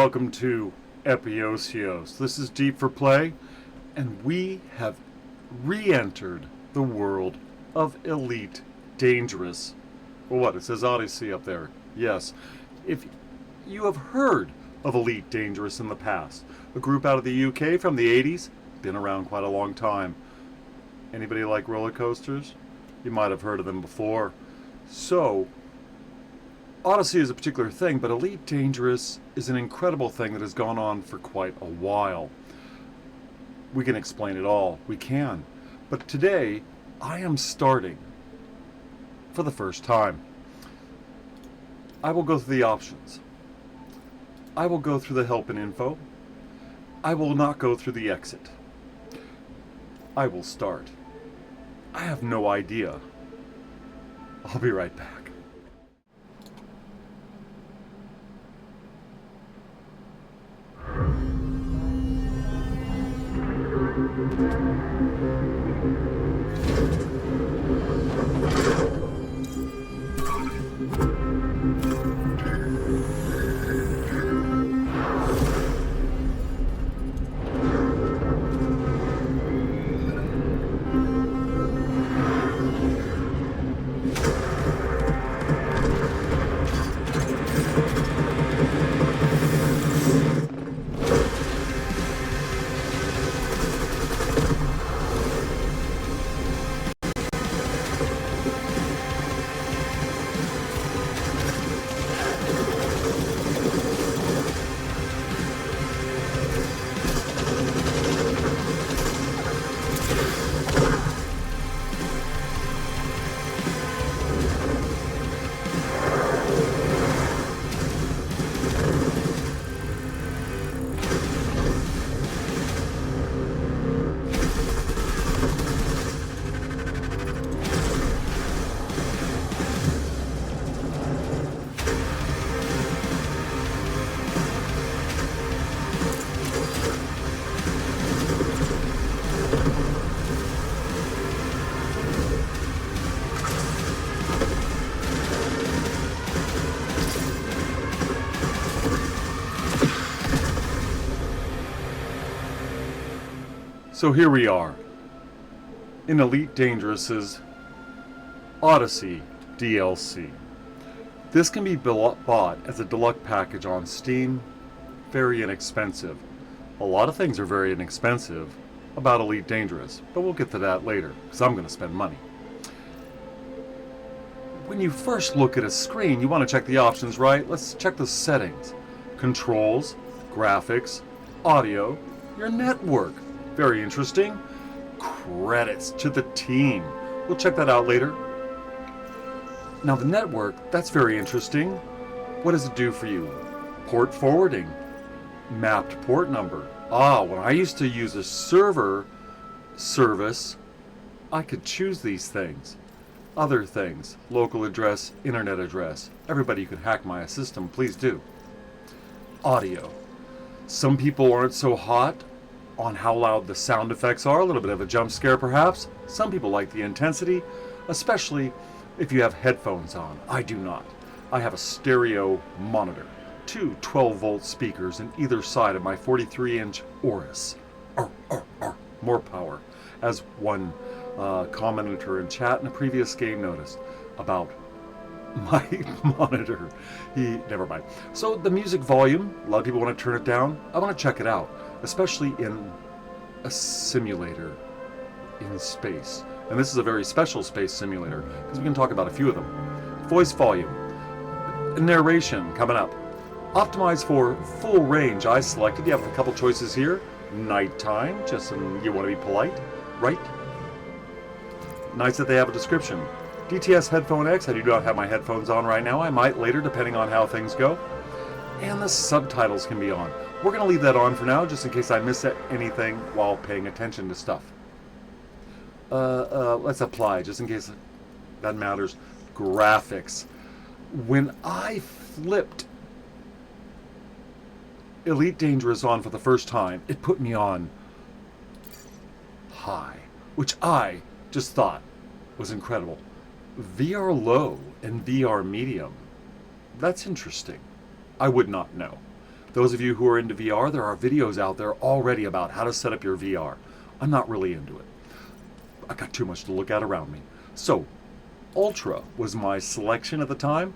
welcome to Epiousios. This is DEEP4PLAY, and we have re-entered the world of Elite Dangerous. Well, what? It says Odyssey up there. Yes. If you have heard of Elite Dangerous in the past, a group out of the UK from the 80s, been around quite a long time. Anybody like roller coasters? You might have heard of them before. So, Odyssey is a particular thing, but Elite Dangerous is an incredible thing that has gone on for quite a while. We can explain it all. We can. But today, I am starting for the first time. I will go through the options. I will go through the help and info. I will not go through the exit. I will start. I have no idea. I'll be right back. So here we are, in Elite Dangerous's Odyssey DLC. This can be bought as a deluxe package on Steam, very inexpensive. A lot of things are very inexpensive about Elite Dangerous, but we'll get to that later, because I'm going to spend money. When you first look at a screen, you want to check the options, right? Let's check the settings. Controls, graphics, audio, your network. Very interesting. Credits to the team. We'll check that out later. Now the network, that's very interesting. What does it do for you? Port forwarding. Mapped port number. When I used to use a server service, I could choose these things. Other things. Local address, internet address. Everybody who can hack my system, please do. Audio. Some people aren't so hot on how loud the sound effects are, a little bit of a jump scare perhaps. Some people like the intensity, especially if you have headphones on. I do not. I have a stereo monitor, two 12-volt speakers in either side of my 43-inch Odyssey. More power, as one commenter in chat in a previous game noticed about my monitor. Never mind. So the music volume, a lot of people want to turn it down. I want to check it out, especially in a simulator in space. And this is a very special space simulator, because we can talk about a few of them. Voice volume, narration coming up. Optimize for full range, I selected. You have a couple choices here. Nighttime, just you want to be polite, right? Nice that they have a description. DTS Headphone X, I do not have my headphones on right now. I might later, depending on how things go. And the subtitles can be on. We're going to leave that on for now, just in case I miss anything while paying attention to stuff. Let's apply, just in case that matters. Graphics. When I flipped Elite Dangerous on for the first time, it put me on high, which I just thought was incredible. VR low and VR medium. That's interesting. I would not know. Those of you who are into VR, there are videos out there already about how to set up your VR. I'm not really into it. I got too much to look at around me. So, Ultra was my selection at the time.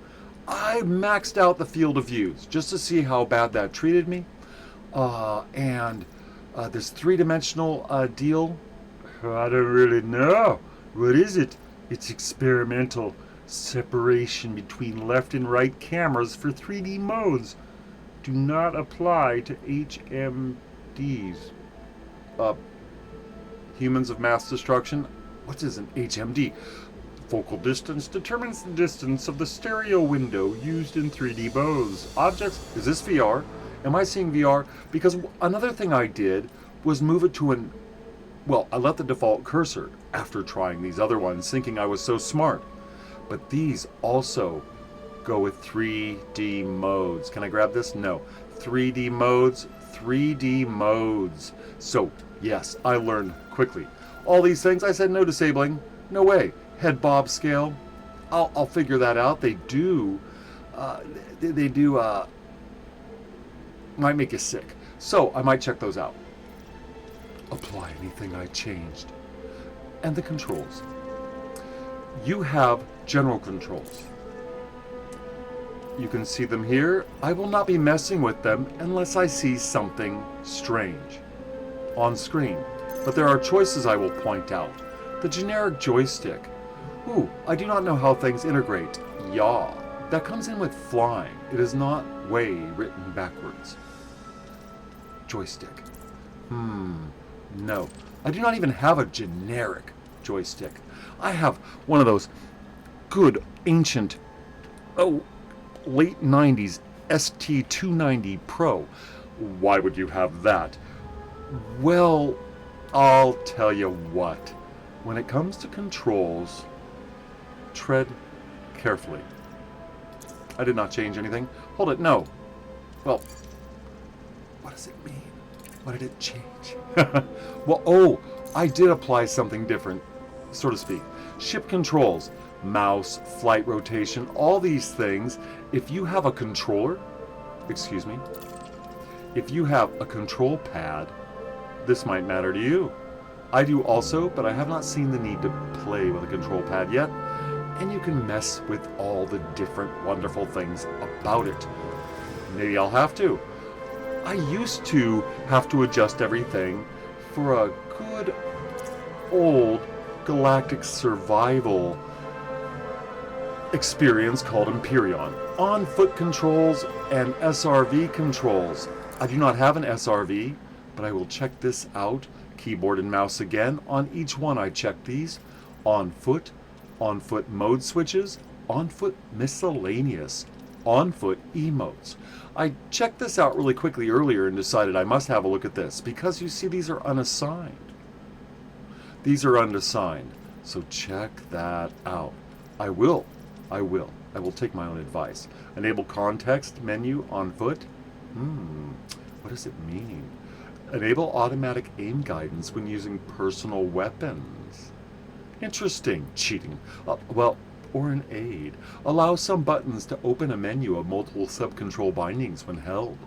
I maxed out the field of views just to see how bad that treated me. This three-dimensional deal, I don't really know. What is it? It's experimental. Separation between left and right cameras for 3D modes. Do not apply to HMDs. Humans of mass destruction. What is an HMD? Focal distance determines the distance of the stereo window used in 3D modes. Objects. Is this VR? Am I seeing VR? Because another thing I did was move it to I let the default cursor after trying these other ones, thinking I was so smart. But these also go with 3D modes. Can I grab this? No. 3D modes. 3D modes. So, yes, I learned quickly. All these things, I said no disabling. No way. Head bob scale. I'll figure that out. They do might make you sick. So I might check those out. Apply anything I changed. And the controls. You have general controls. You can see them here. I will not be messing with them unless I see something strange on screen. But there are choices I will point out. The generic joystick. Ooh, I do not know how things integrate. Yaw. That comes in with flying. It is not way written backwards. Joystick. No. I do not even have a generic joystick. I have one of those good ancient, late 90s ST290 Pro. Why would you have that? Well, I'll tell you what. When it comes to controls, tread carefully. I did not change anything. Hold it, no. Well, what does it mean? What did it change? I did apply something different, so to speak. Ship controls, mouse, flight rotation, all these things. If you have a controller, if you have a control pad, this might matter to you. I do also, but I have not seen the need to play with a control pad yet. And you can mess with all the different wonderful things about it. Maybe I'll have to. I used to have to adjust everything for a good old galactic survival experience called Empyrean. On-foot controls and SRV controls. I do not have an SRV, but I will check this out. Keyboard and mouse again. On each one I check these. On-foot mode switches, on-foot miscellaneous, on-foot emotes. I checked this out really quickly earlier and decided I must have a look at this because you see these are unassigned. These are unassigned, so check that out. I will take my own advice. Enable context menu on foot. What does it mean? Enable automatic aim guidance when using personal weapons. Interesting. Cheating. Or an aid. Allow some buttons to open a menu of multiple sub-control bindings when held.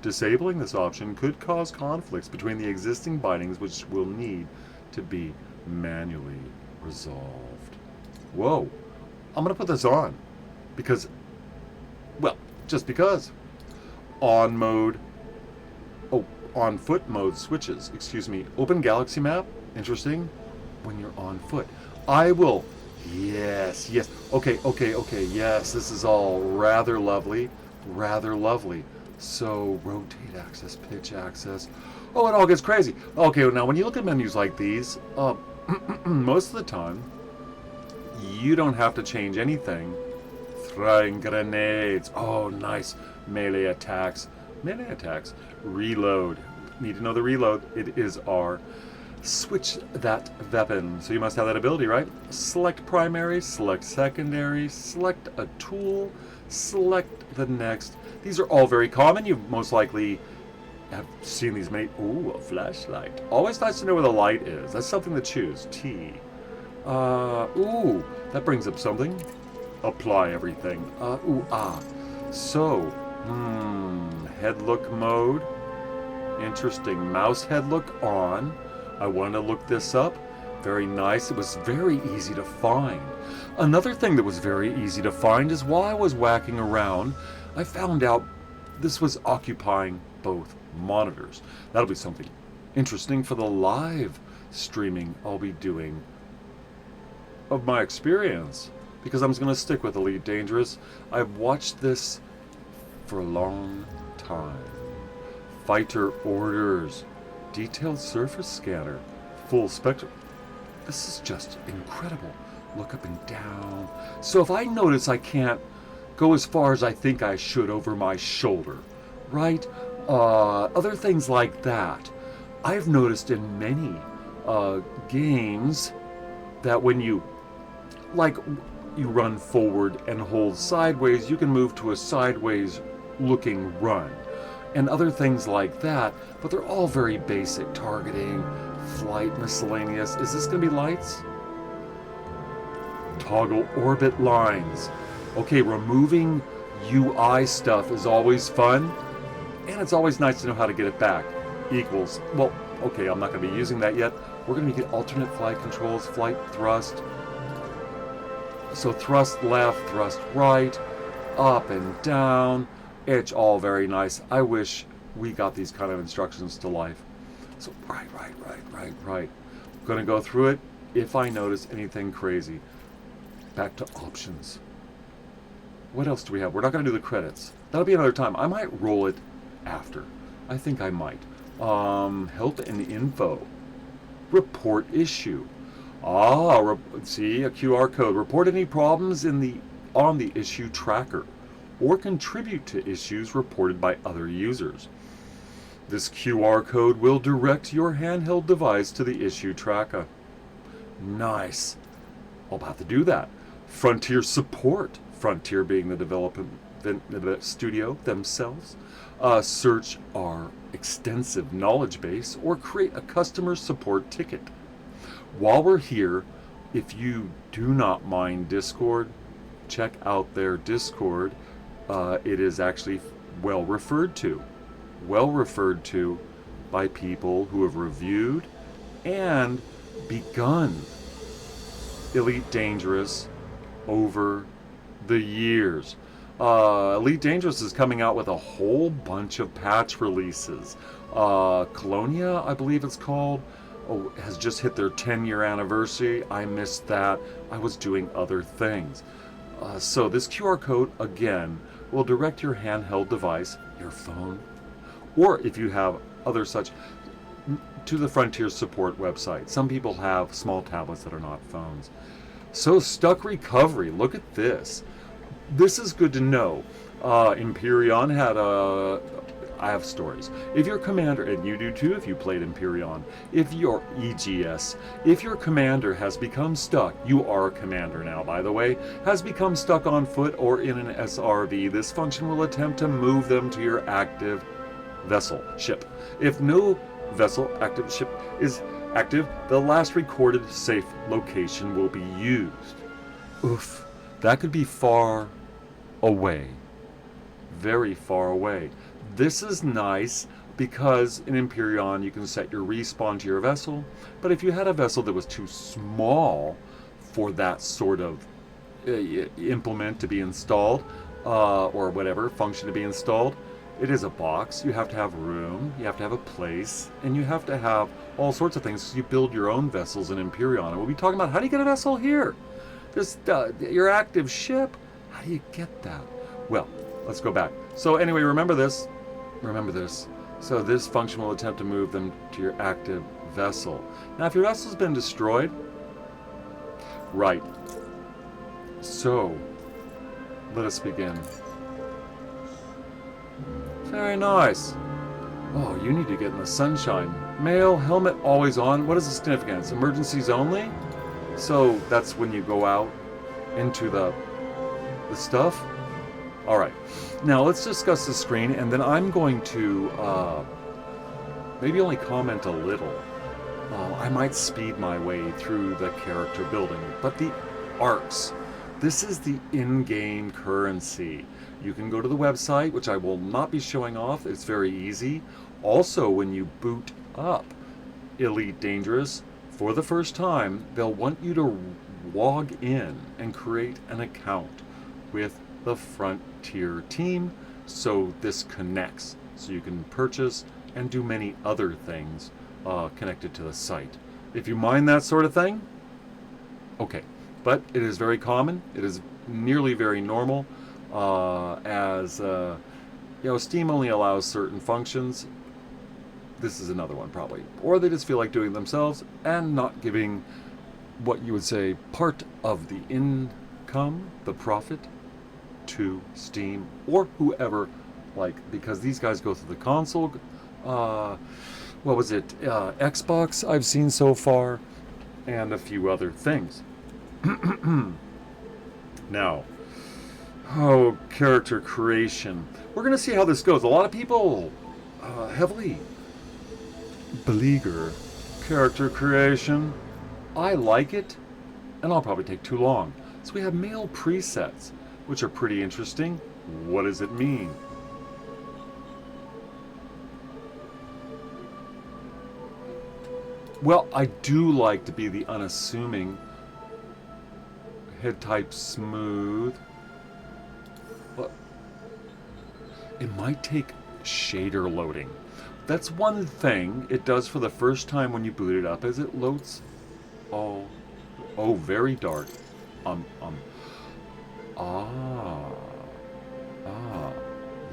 Disabling this option could cause conflicts between the existing bindings which will need to be manually resolved. Whoa. I'm going to put this on. Just because. On mode. On foot mode switches. Open galaxy map. Interesting. When you're on foot. I will. Yes. Okay. Yes, this is all rather lovely. So, rotate axis, pitch axis. It all gets crazy. Okay, now when you look at menus like these, most of the time, you don't have to change anything. Throwing grenades. Oh, nice. Melee attacks. Reload. Need to know the reload. It is R. Switch that weapon. So you must have that ability, right? Select primary, select secondary, select a tool, select the next. These are all very common. You most likely have seen these made. Ooh, a flashlight. Always nice to know where the light is. That's something to choose. T. That brings up something. Apply everything. So, Head look mode. Interesting. Mouse head look on. I wanted to look this up. Very nice. It was very easy to find. Another thing that was very easy to find is while I was whacking around, I found out this was occupying both monitors. That'll be something interesting for the live streaming I'll be doing of my experience, because I'm going to stick with Elite Dangerous. I've watched this for a long time. Fighter orders, detailed surface scanner, full spectrum. This is just incredible. Look up and down. So if I notice I can't go as far as I think I should over my shoulder, right? Other things like that. I've noticed in many games that when you run forward and hold sideways, you can move to a sideways looking run. And other things like that, but they're all very basic. Targeting, flight, miscellaneous. Is this going to be lights? Toggle orbit lines. Okay, removing UI stuff is always fun, and it's always nice to know how to get it back. Equals, well, okay, I'm not going to be using that yet. We're going to get alternate flight controls, flight thrust. So thrust left, thrust right, up and down. It's all very nice. I wish we got these kind of instructions to life. So right. I'm going to go through it if I notice anything crazy. Back to options. What else do we have? We're not going to do the credits. That'll be another time. I might roll it after. I think I might. Help and info. Report issue. See, a QR code. Report any problems on the issue tracker, or contribute to issues reported by other users. This QR code will direct your handheld device to the issue tracker. Nice. I'll have to do that. Frontier support. Frontier being the development studio themselves. Search our extensive knowledge base or create a customer support ticket. While we're here, if you do not mind Discord, check out their Discord. It is actually well referred to by people who have reviewed and begun Elite Dangerous over the years. Elite Dangerous is coming out with a whole bunch of patch releases. Colonia, I believe it's called, has just hit their 10-year anniversary. I missed that. I was doing other things. So this QR code, again, will direct your handheld device, your phone, or if you have other such, to the Frontier support website. Some people have small tablets that are not phones. So stuck recovery, look at this. This is good to know. Empyrean had I have stories. If your commander, and you do too if you played Empyrean, if your EGS, if your commander has become stuck, you are a commander now by the way, has become stuck on foot or in an SRV, this function will attempt to move them to your active vessel, ship. If no vessel active ship is active, the last recorded safe location will be used. Oof, that could be far away. Very far away. This is nice because in Empyrean you can set your respawn to your vessel, but if you had a vessel that was too small for that sort of implement to be installed, or whatever function to be installed, it is a box. You have to have room, you have to have a place, and you have to have all sorts of things. So you build your own vessels in Empyrean. And we'll be talking about how do you get a vessel here? This your active ship. How do you get that? Well, let's go back. So anyway, remember this. So this function will attempt to move them to your active vessel. Now, if your vessel's been destroyed, right. So, let us begin. Very nice. Oh, you need to get in the sunshine. Male, helmet always on. What is the significance? Emergencies only? So that's when you go out into the stuff? Alright. Now let's discuss the screen, and then I'm going to maybe only comment a little. I might speed my way through the character building, but the arcs This is the in-game currency. You can go to the website, which I will not be showing off. It's very easy. Also, when you boot up Elite Dangerous for the first time, they'll want you to log in and create an account with the Frontier team so this connects. So you can purchase and do many other things connected to the site. If you mind that sort of thing, okay. But it is very common. It is nearly very normal, as Steam only allows certain functions. This is another one probably, or they just feel like doing it themselves and not giving what you would say part of the income, the profit, to Steam or whoever, because these guys go through the console. What was it? Xbox I've seen so far, and a few other things. Now, character creation. We're going to see how this goes. A lot of people heavily beleaguer character creation. I like it, and I'll probably take too long. So we have male presets, which are pretty interesting. What does it mean? Well, I do like to be the unassuming. Head type smooth. But it might take shader loading. That's one thing it does for the first time when you boot it up, as it loads. Oh, very dark.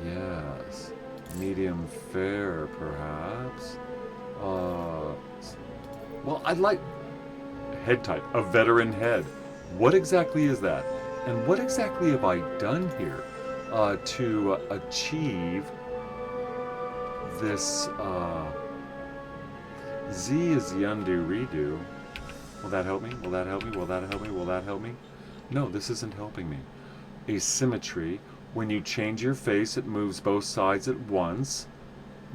Yes. Medium fair, perhaps. Well, I'd like head type, a veteran head. What exactly is that? And what exactly have I done here to achieve this? Z is the undo redo. Will that help me? Will that help me? Will that help me? Will that help me? No, this isn't helping me. Asymmetry. When you change your face, it moves both sides at once.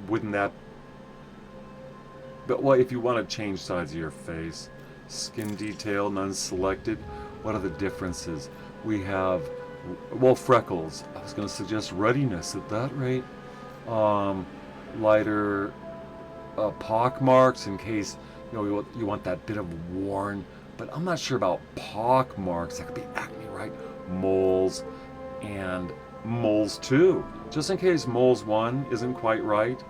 Wouldn't that... But if you want to change sides of your face, skin detail, none selected. What are the differences? We have, freckles. I was going to suggest ruddiness at that rate. Lighter pock marks in case you want that bit of worn. But I'm not sure about pock marks. That could be acne, right? Moles and moles 2. Just in case moles 1 isn't quite right,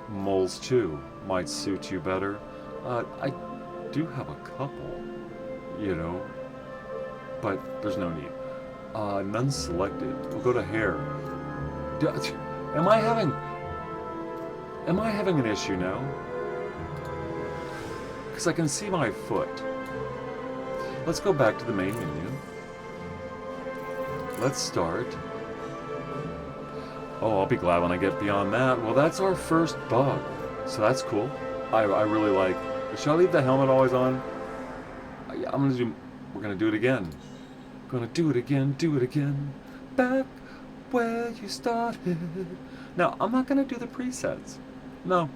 moles 2 might suit you better. I do have a couple, but there's no need. None selected. We'll go to hair. Am I having an issue now? Because I can see my foot. Let's go back to the main menu. Let's start. Oh, I'll be glad when I get beyond that. Well, that's our first bug. So that's cool. I really like. Should I leave the helmet always on? We're gonna do it again. Gonna do it again, do it again. Back where you started. Now, I'm not gonna do the presets. No.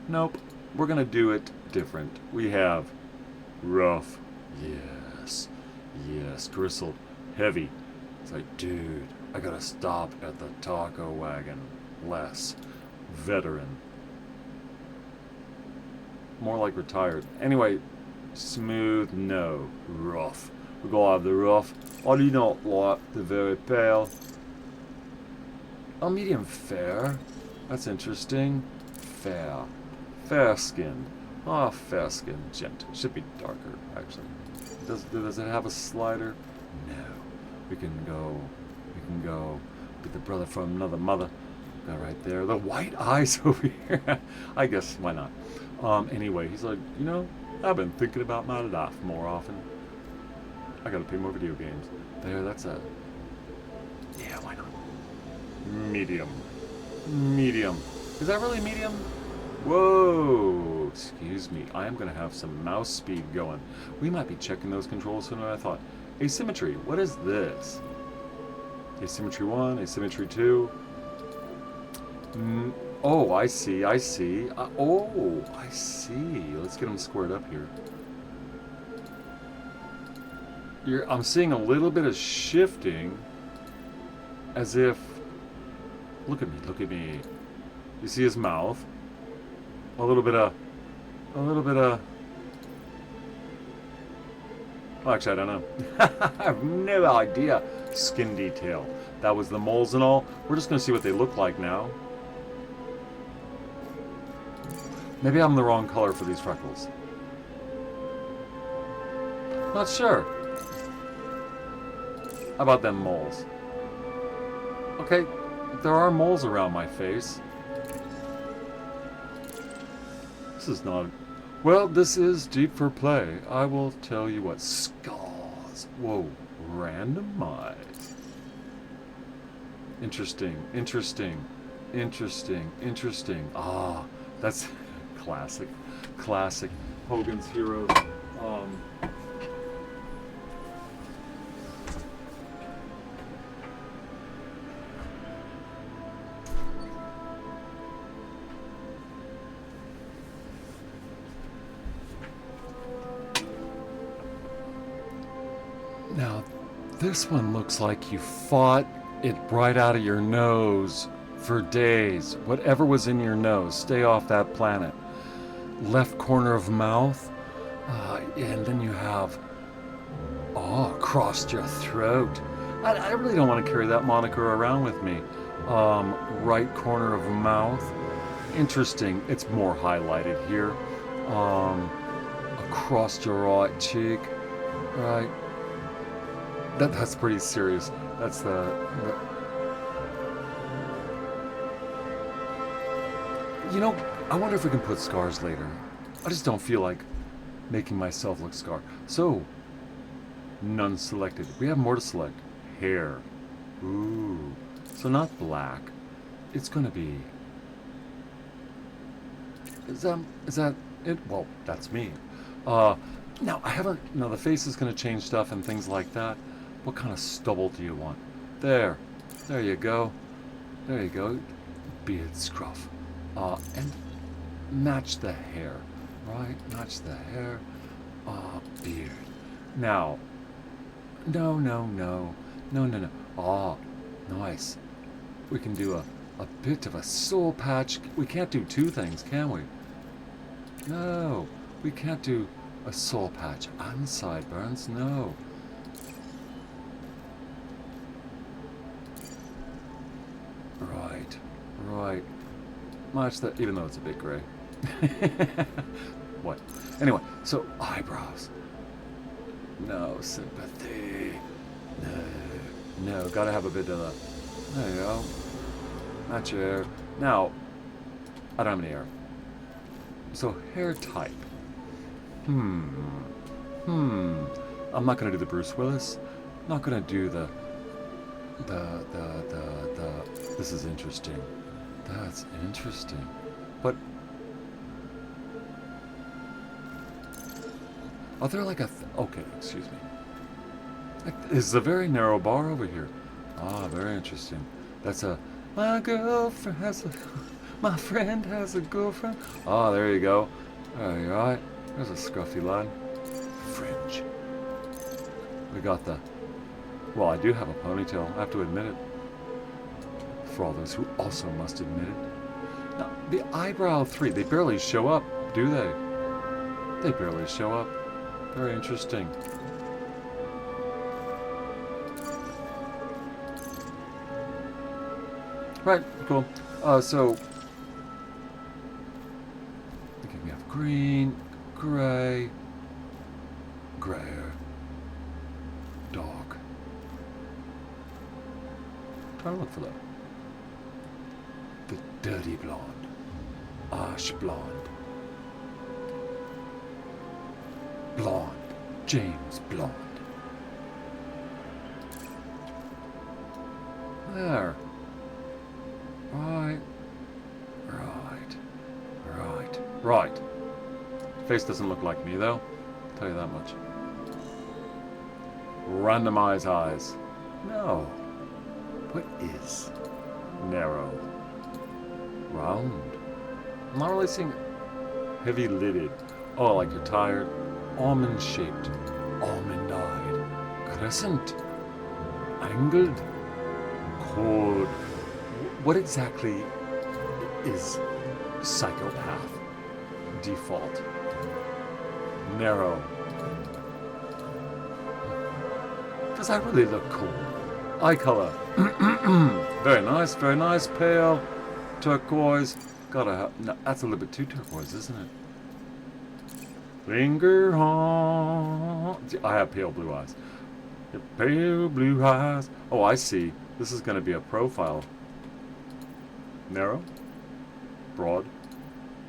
Nope. We're gonna do it different. We have rough. Yes. Yes. Gristled. Heavy. It's like, dude, I gotta stop at the taco wagon. Less. Veteran. More like retired. Anyway, smooth, no. Rough. We're gonna have the rough. I do not like the very pale. Oh, medium fair. That's interesting. Fair. Fair skinned. Ah, fair skinned. Gentle. Should be darker, actually. Does it have a slider? No. We can go. Be the brother from another mother. Go right there. The white eyes over here. I guess, why not? Anyway, he's like, I've been thinking about my life more often. I gotta play more video games. There, that's a... Yeah, why not? Medium. Medium. Is that really medium? Whoa! Excuse me. I am gonna have some mouse speed going. We might be checking those controls sooner than I thought. Asymmetry. What is this? Asymmetry 1, asymmetry 2. Oh, I see. I see. Let's get them squared up here. I'm seeing a little bit of shifting, as if, look at me, look at me. You see his mouth? A little bit of, well, actually, I don't know. I have no idea. Skin detail. That was the moles and all. We're just going to see what they look like now. Maybe I'm the wrong color for these freckles. Not sure. How about them moles? Okay, there are moles around my face. This is not... Well, this is DEEP4PLAY. I will tell you what. Scars. Whoa. Randomized. Interesting. Interesting. Interesting. Interesting. Ah, that's classic. Classic. Hogan's Heroes. Now, this one looks like you fought it right out of your nose for days. Whatever was in your nose, stay off that planet. Left corner of mouth, and then you have, crossed your throat. I really don't want to carry that moniker around with me. Right corner of mouth. Interesting. It's more highlighted here. Across your right cheek. Right. That's pretty serious. That's You know, I wonder if we can put scars later. I just don't feel like making myself look scarred. So, none selected. We have more to select. Hair. Ooh. So not black. It's gonna be... Is that it? Well, that's me. Now, I haven't... Now, the face is gonna change stuff and things like that. What kind of stubble do you want? There. There you go. There you go. Beard scruff. And match the hair. Right? Match the hair. Beard. Now. No. Nice. We can do a bit of a soul patch. We can't do two things, can we? No. We can't do a soul patch and sideburns. No. Right. Match that, even though it's a bit gray. What? Anyway, so eyebrows. No sympathy. No. Gotta have a bit of the... There you go. Match your hair. Now, I don't have any hair. So, hair type. I'm not gonna do the Bruce Willis. Not gonna do the... This is interesting. That's interesting. But... Are there like a... Okay, excuse me. This is a very narrow bar over here. Very interesting. That's a... My girlfriend has a... My friend has a girlfriend. There you go. Alright. There's a scruffy line. Fringe. We got the... Well, I do have a ponytail. I have to admit it. For all those who also must admit it. Now, the eyebrow 3, they barely show up, do they? They barely show up. Very interesting. Right, cool. So, okay, we have green, gray, grayer, dark. Try to look for that. The dirty blonde, ash blonde, blonde, James blonde. There. Right. Face doesn't look like me, though. I'll tell you that much. Randomize eyes. No. What is narrow? Round. I'm not really seeing heavy-lidded. Oh, like you're tired. Almond-shaped. Almond-eyed. crescent, angled, cold. What exactly is psychopath? Default. Narrow. Does that really look cool? Eye color. Very nice, very nice. Pale, turquoise. Gotta have, no, that's a little bit too turquoise, isn't it? Finger on. I have pale blue eyes. Your pale blue eyes. Oh, I see. This is going to be a profile. Narrow. Broad.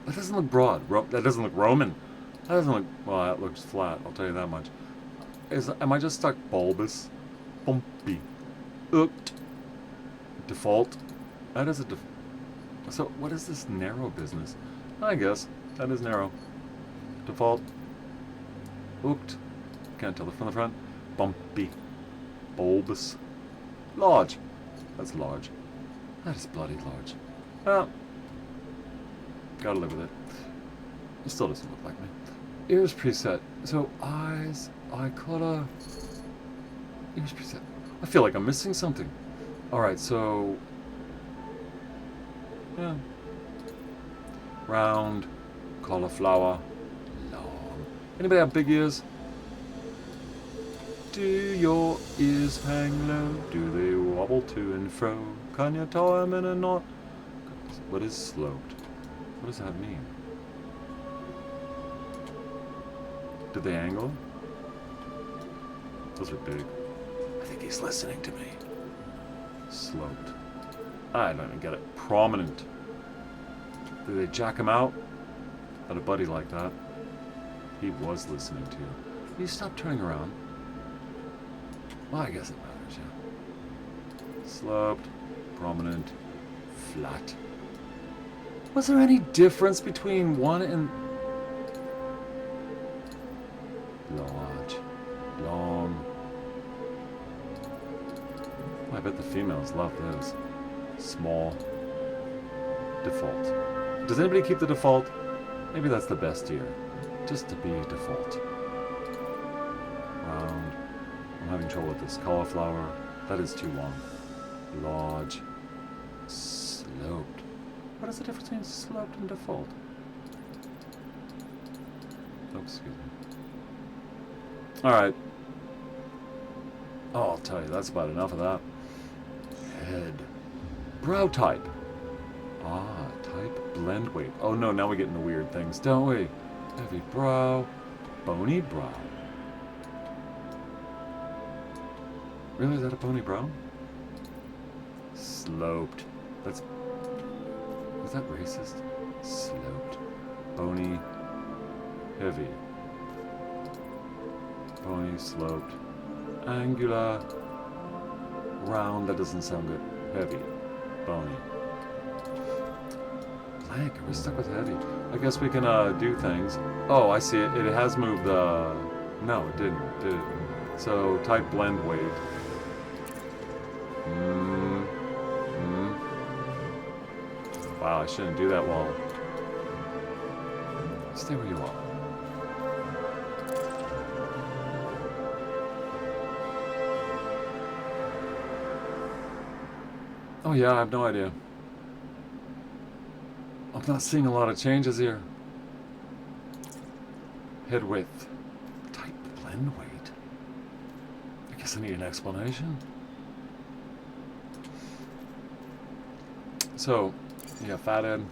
That doesn't look broad. That doesn't look Roman. That doesn't look... Well, that looks flat. I'll tell you that much. Am I just stuck bulbous? Bumpy. Ooked. Default. That is a So, what is this narrow business? I guess. That is narrow. Default. Ooked. Can't tell it from the front. Bumpy. Bulbous. Large. That's large. That is bloody large. Well, gotta live with it. It still doesn't look like me. Ears preset. So, eyes, eye color. Ears preset. I feel like I'm missing something. Alright, so... Yeah. Round. Cauliflower. Long. Anybody have big ears? Do your ears hang low? Do they wobble to and fro? Can you tie them in a knot? What is sloped? What does that mean? Did they angle? Those are big. I think he's listening to me. Sloped. I don't even get it. Prominent. Did they jack him out? Had a buddy like that. He was listening to you. Will you stop turning around? Well, I guess it matters, yeah. Sloped. Prominent. Flat. Was there any difference between one and... Large. Long. Oh, I bet the females love those. Small. Default. Does anybody keep the default? Maybe that's the best ear. Just to be default. Round. I'm having trouble with this. Cauliflower. That is too long. Large. Sloped. What is the difference between sloped and default? Oh, excuse me. Alright. Oh, I'll tell you, that's about enough of that. Head. Brow type. Ah, type. Blend weight. Oh no, now we get into weird things, don't we? Heavy brow. Bony brow. Really, is that a bony brow? Sloped. That's... Was that racist? Sloped. Bony. Heavy. Bony, sloped. Angular. Round. That doesn't sound good. Heavy. Bony. Blank. Are we stuck with heavy? I guess we can do things. Oh, I see it. It has moved the... No, it didn't. Did it? So, type blend weight. Wow, I shouldn't do that while... Stay where you are. Oh yeah, I have no idea. I'm not seeing a lot of changes here. Head width. Type blend weight. I guess I need an explanation. So, yeah, fat head.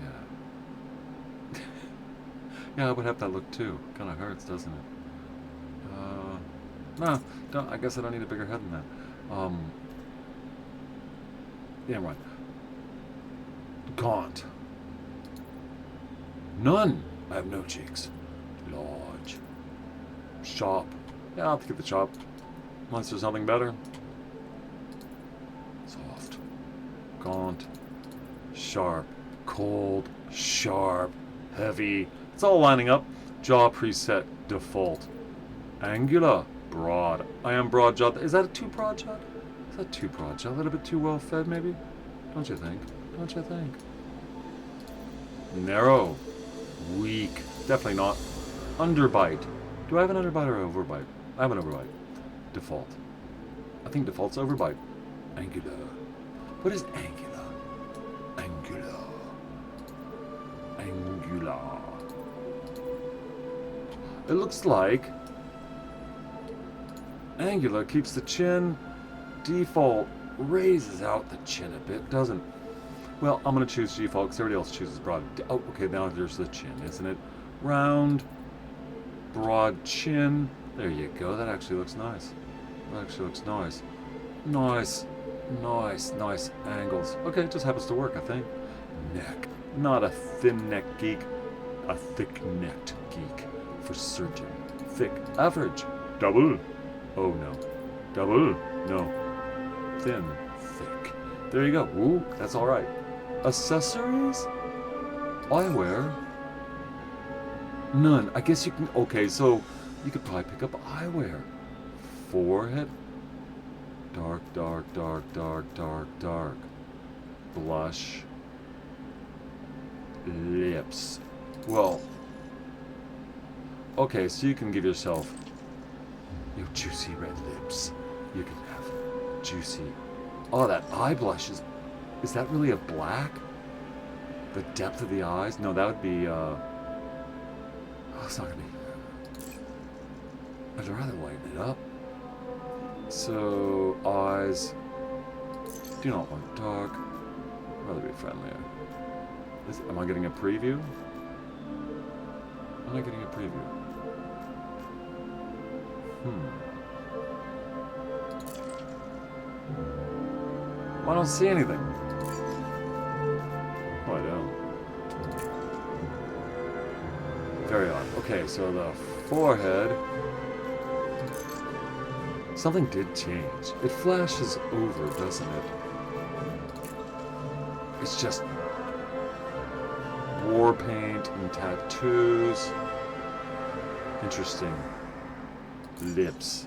Yeah. Yeah, I would have that look too. Kind of hurts, doesn't it? No, don't, I guess I don't need a bigger head than that. Yeah, right. Gaunt. None. I have no cheeks. Large. Sharp. Yeah, I'll have to get the sharp. Unless there's something better. Soft. Gaunt. Sharp. Cold. Sharp. Heavy. It's all lining up. Jaw preset. Default. Angular. Broad. I am broad jawed. Is that a too broad jawed? Is that too broad jawed? A little bit too well fed, maybe? Don't you think? Don't you think? Narrow. Weak. Definitely not. Underbite. Do I have an underbite or overbite? I have an overbite. Default. I think default's overbite. Angular. What is angular? Angular. Angular. It looks like angular keeps the chin. Default raises out the chin a bit, doesn't? Well, I'm going to choose default because everybody else chooses broad. Oh, okay, now there's the chin, isn't it? Round, broad chin. There you go. That actually looks nice. That actually looks nice. Nice. Nice, nice angles. Okay, it just happens to work, I think. Neck. Not a thin neck geek. A thick necked geek. For surgeon. Thick. Average. Double. Oh no. Double. No. Thin. Thick. There you go. Ooh, that's alright. Accessories? Eyewear? None. I guess you can... Okay, so you could probably pick up eyewear. Forehead. Dark, dark, dark, dark, dark, dark. Blush. Lips. Well... Okay, so you can give yourself your juicy red lips. You can have juicy... Oh, that eye blush is... Is that really a black? The depth of the eyes? No, that would be, Oh, it's not gonna be... I'd rather lighten it up. So, eyes... Do not want dark. I'd rather be friendlier. Am I getting a preview? Am I getting a preview? I don't see anything. Oh, I don't. Very odd. Okay, so the forehead... Something did change. It flashes over, doesn't it? It's just... war paint and tattoos. Interesting. Lips.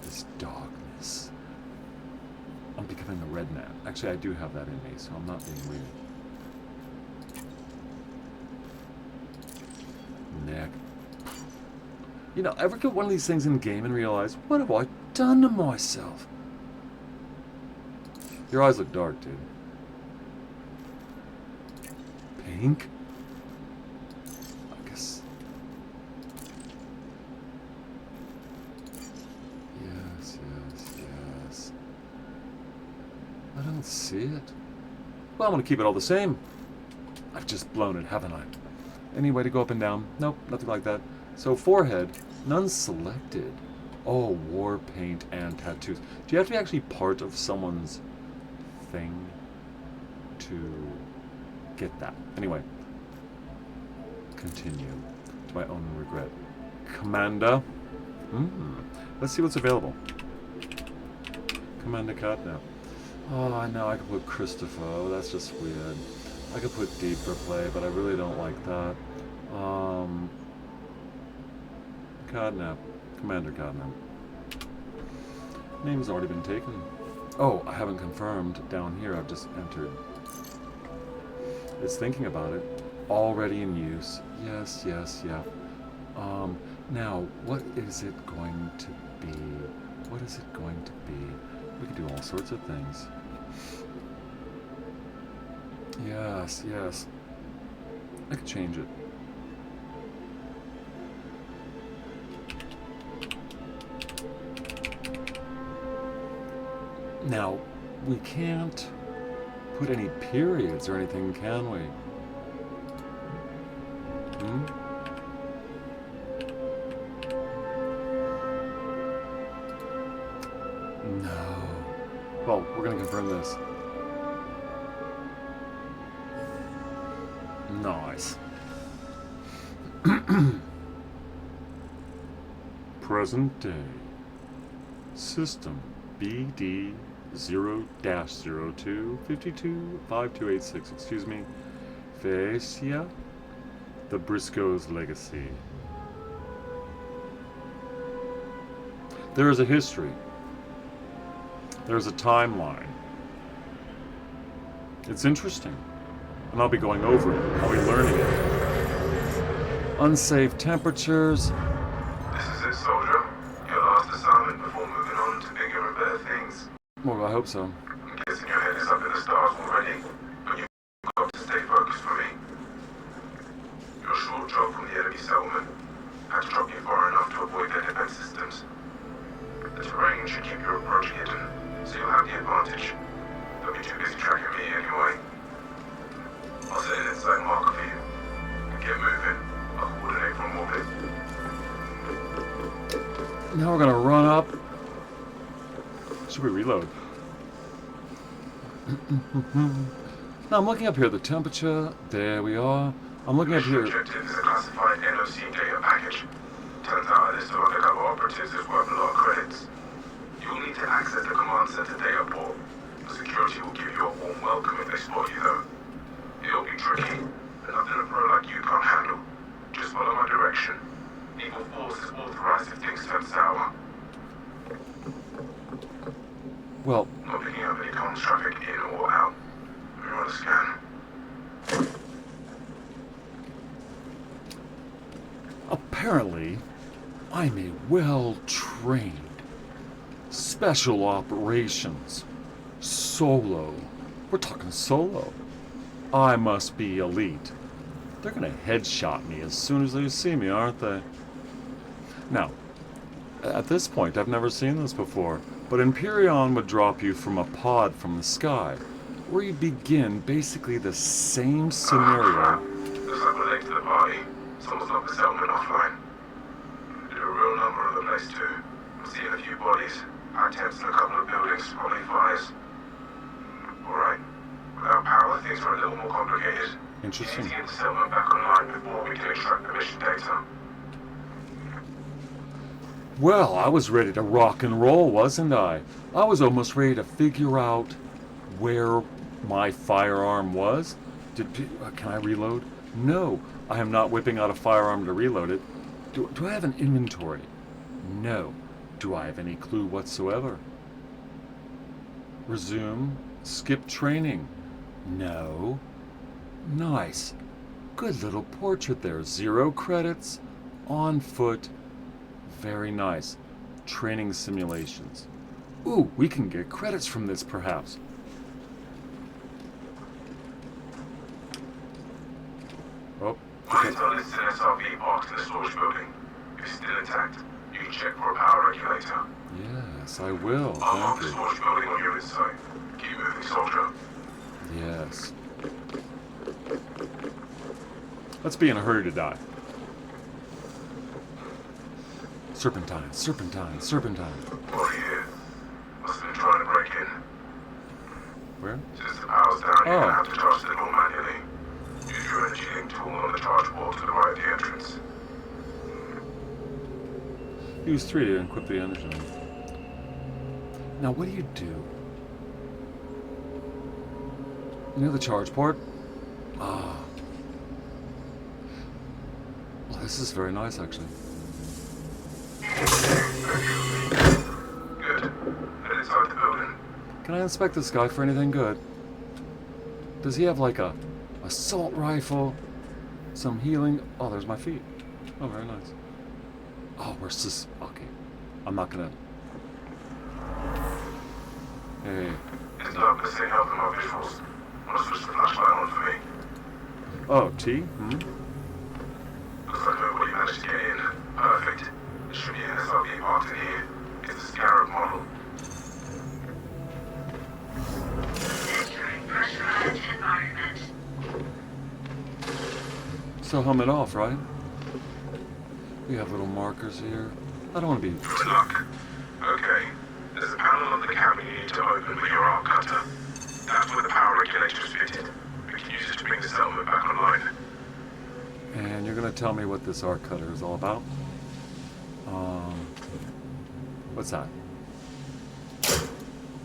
This darkness. I'm becoming a red man. Actually, I do have that in me, so I'm not being weird. Neck. You know, ever get one of these things in game and realize, what have I done to myself? Your eyes look dark, dude. Pink? I guess. Yes, yes, yes. I don't see it. Well, I'm going to keep it all the same. I've just blown it, haven't I? Any way to go up and down? Nope, nothing like that. So forehead, none selected. Oh, war paint and tattoos. Do you have to be actually part of someone's thing to get that? Anyway, continue to my own regret. Commander. Let's see what's available. Commander Catnap. Oh, I know I could put Christopher. Oh, that's just weird. I could put DEEP4PLAY, but I really don't like that. Catnap. Commander Catnap. Name's already been taken. Oh, I haven't confirmed down here. I've just entered. It's thinking about it. Already in use. Yes, yes, yeah. Now, what is it going to be? What is it going to be? We could do all sorts of things. Yes, yes. I could change it. Now, we can't put any periods or anything, can we? No. Well, we're going to confirm this. Nice. Present day. System BD 0-02 525286. Excuse me. Phaeacia. The Briscoe's legacy. There is a history. There's a timeline. It's interesting. And I'll be going over it. I'll be learning it. Unsafe temperatures. assignment before moving on to bigger and better things. Well, I hope so. I'm guessing your head is up in the stars already, but you've got to stay focused for me. Your short drop from the enemy settlement had to drop you far enough to avoid their defense systems. The terrain should keep your approach hidden, so you'll have the advantage. They'll be too busy tracking me anyway. I'll set an insight marker for you. Get moving. I'll coordinate from orbit. Now we're gonna run up. Should we reload? Now I'm looking up here. The temperature. There we are. I'm looking up here. Objective is a classified NOC data package. Turns out a list of undercover operatives is worth a lot of credits. You'll need to access the command center data port. The security will give you a warm welcome if they spot you though. It'll be tricky, and nothing a pro like you can't handle. Just follow my direction. Equal force is authorized if things turn sour. Well, Not picking up any comms traffic in or out. We're on a scan. apparently, I'm a well-trained special operations solo. We're talking solo. I must be elite. They're gonna headshot me as soon as they see me, aren't they? Now, at this point, I've never seen this before, but Empyreon would drop you from a pod from the sky, where you begin basically the same scenario. Looks like we're late to the party. Someone's knocked the settlement offline. Did a real number of the place too. I'm seeing a few bodies. Attempts in a couple of buildings, probably fires. Alright. Without power, things are a little more complicated. Interesting. We need to get the settlement back online before we can extract the mission data. Well, I was ready to rock and roll, wasn't I? I was almost ready to figure out where my firearm was. Can I reload? No, I am not whipping out a firearm to reload it. Do I have an inventory? No. Do I have any clue whatsoever? Resume. Skip training. No. Nice. Good little portrait there. 0 credits. On foot. Very nice. Training simulations. Ooh, we can get credits from this perhaps. Oh, okay. Mine's on this SRV parked in the storage building. If it's still intact, you can check for a power regulator. Yes, I will. I'll mark Thank the you. storage building on your insight. Keep moving, soldier. Yes. Let's be in a hurry to die. Serpentine, serpentine, serpentine. Body here. Must have been trying to break in. Where? Since the power's down, you're Oh. gonna have to charge the door manually. Use your energy link tool on the charge board to the right of the entrance. Use 3 to equip the engine. Now, what do you do? Near the charge port? Ah. Well, this is very nice, actually. Good. Head inside the building. Can I inspect this guy for anything good? Does he have like a assault rifle? Some healing? Oh, there's my feet. Oh, very nice. Oh, where's this? Okay. I'm not gonna... Hey. It's not the same help in my visuals. Want to switch the flashlight on for me? Oh, T? Looks like nobody managed to get in. Perfect. There should be an SRV parked in here. It's a Scarab model. Entering pressurized environment. So helmet off, right? We have little markers here. I don't want to be... Good luck. Okay. There's a panel on the cabin you need to open with your arc cutter. That's where the power regulator is fitted. We can use it to bring the settlement back online. And you're gonna tell me what this arc cutter is all about? What's that?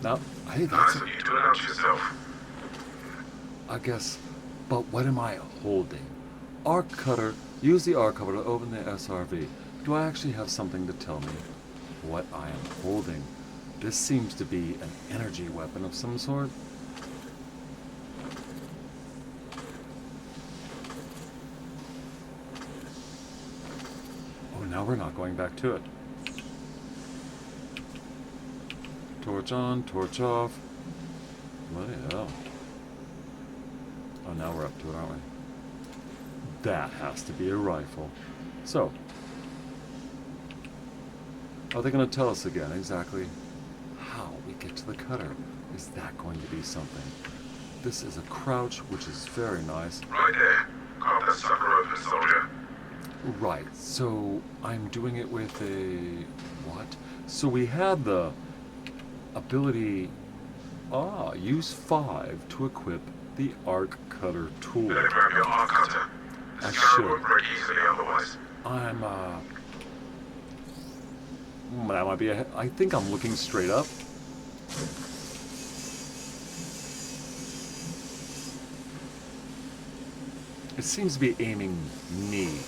No, hey, that's Nice of you to announce yourself. I guess. But what am I holding? Arc cutter. Use the arc cutter to open the SRV. Do I actually have something to tell me what I am holding? This seems to be an energy weapon of some sort. Oh, now we're not going back to it. Torch on, torch off. Bloody hell. Oh, now we're up to it, aren't we? That has to be a rifle. So, are they going to tell us again exactly how we get to the cutter? Is that going to be something? This is a crouch, which is very nice. Right there. Carve that sucker open, soldier. Right, so I'm doing it with a... what? So we had the ability... use 5 to equip the arc cutter tool. Better grab your arc cutter. I This scanner should. won't break easily otherwise. That might be a... I think I'm looking straight up. It seems to be aiming me.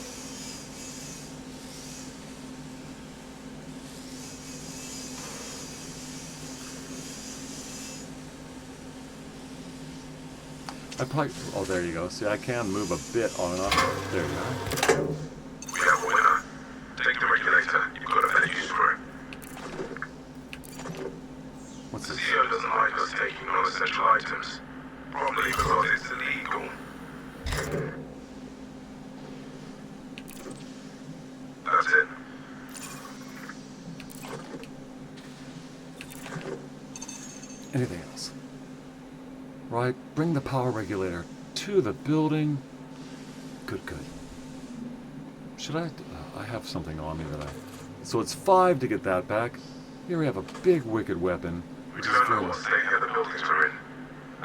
I probably... oh, there you go. See, I can move a bit on and off. There you go. We have a winner. Take the regulator. You've got a better use for it. What's The this? CEO doesn't like us taking non-essential items. Probably because it's illegal. That's it. Anything else? Right, bring the power regulator to the building. Good, good. Should I... I have something on me that I... So it's 5 to get that back. Here we have a big wicked weapon, We which is don't know very... what state the buildings we're in.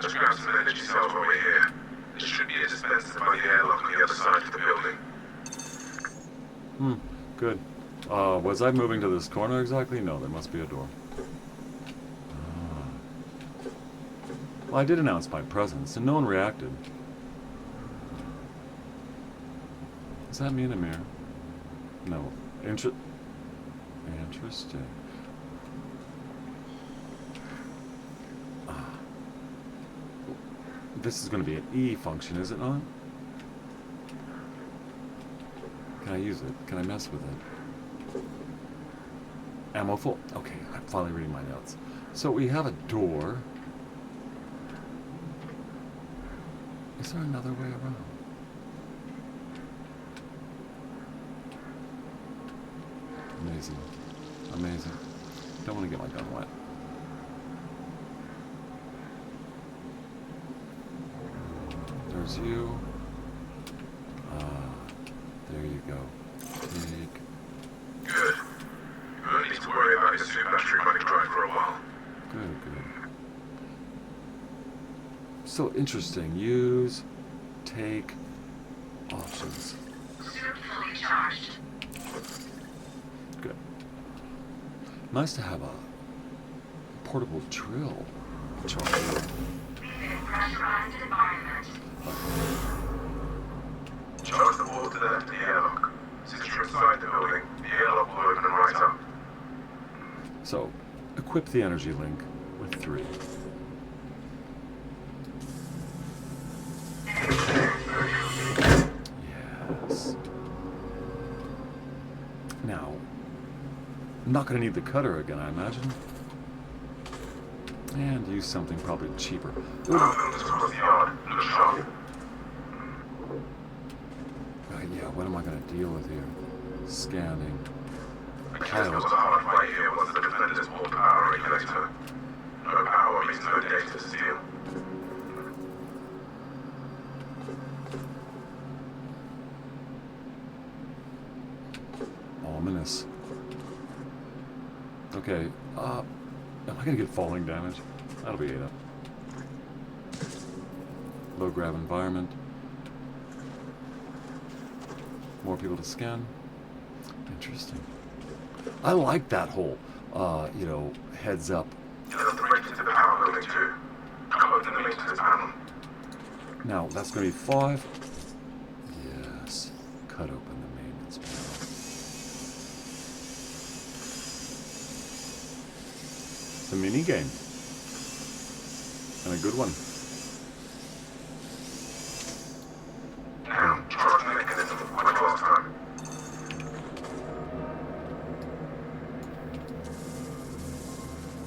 Just grab some energy cells while we're here. There should be a dispenser by the airlock on the other side of the building. Good. Was I moving to this corner exactly? No, there must be a door. Well, I did announce my presence, and no one reacted. Does that mean a mirror? No. Interesting. This is going to be an E function, is it not? Can I use it? Can I mess with it? Ammo full. Okay, I'm finally reading my notes. So we have a door. Is there another way around? Amazing. Amazing. Don't want to get my gun wet. There's you. There you go. Take. Good. You don't need to worry about your suit battery running dry for a while. Good, good. So interesting. Use, take, options. Suit fully charged. Good. Nice to have a portable drill. Charge. Leaving pressurized environment. Charge the wall to the left of the airlock. Since you're inside the building, the airlock will open right up. So, equip the energy link with 3. Yes. Now, I'm not going to need the cutter again, I imagine. And use something probably cheaper. Ooh. Just across the yard. Look sharp. Right, yeah, what am I going to deal with here? Scanning. I guess there was a hard fight here once the defenders pulled the power regulator. No power means no data to steal. Ominous. Okay, am I going to get falling damage? That'll be 8 up. Low grav environment. More people to scan. Interesting. I like that whole, you know, heads up. You'll have to break into the power building too. Come open the maintenance panel. Now, that's going to be 5. Yes. Cut open the maintenance panel. It's a mini game. And a good one. Now, charge the mechanism like last time.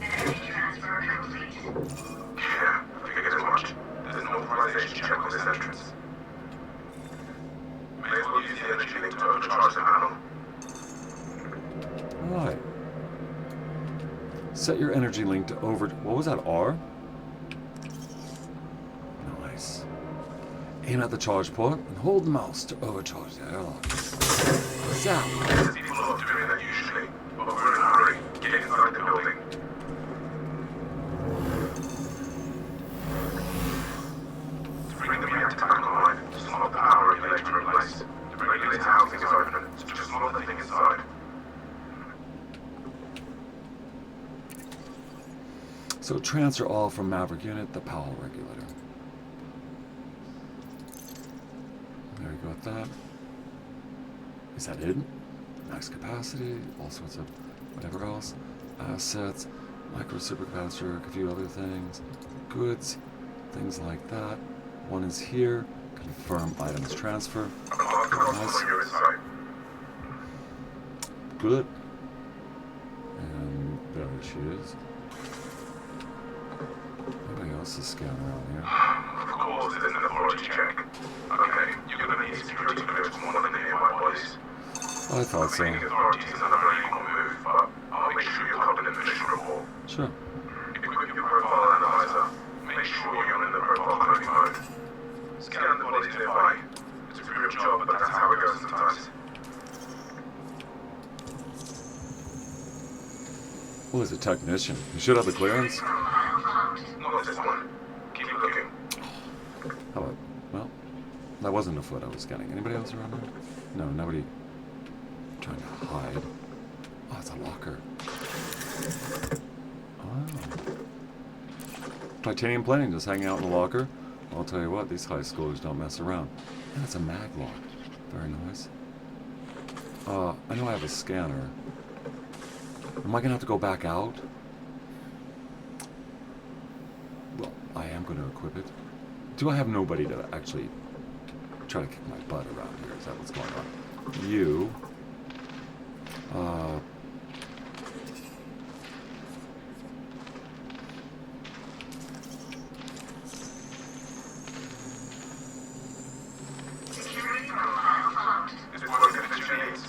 Energy complete. Yeah, figured as much. There's an authorization check on this entrance. May as well use the energy link to overcharge the panel. Alright. Set your energy link to over... What was that, R? Nice. Aim at the charge port and hold the mouse to overcharge the airlock. Zap! There's people not doing that usually, but we're in a hurry. Get inside the building. To bring the reactor back online, just lock the power regulator in place. The regulator housing is open, so just lock the thing inside. So transfer all from Maverick unit, the power regulator. There we go with that. Is that it? Max capacity, all sorts of whatever else. Assets, micro supercapacitor, a few other things. Goods, things like that. One is here. Confirm items transfer. Nice. Good. And there she is. Nobody else is scanning around here. Of course, it is an authority check. Okay, you're gonna need security clearance from one of the nearby bodies. I thought so. The authorities is another illegal move, but I'll make sure you're covered in the mission report. Sure. Equip your profile analyzer. Make sure you're in the profile coding mode. Scan the bodies nearby. It's a grim job, but that's how it goes sometimes. Well, as a technician, you should have the clearance. Not this one. Keep looking. How about, well, that wasn't a foot I was scanning. Anybody else around there? No, nobody trying to hide. Oh, it's a locker. Oh. Titanium plating just hanging out in the locker. I'll tell you what, these high schoolers don't mess around. And it's a mag lock. Very nice. I know I have a scanner. Am I gonna have to go back out? Well, I am gonna equip it. Do I have nobody to actually try to kick my butt around here? Is that what's going on? You. Security profile closed. Is it working at your needs?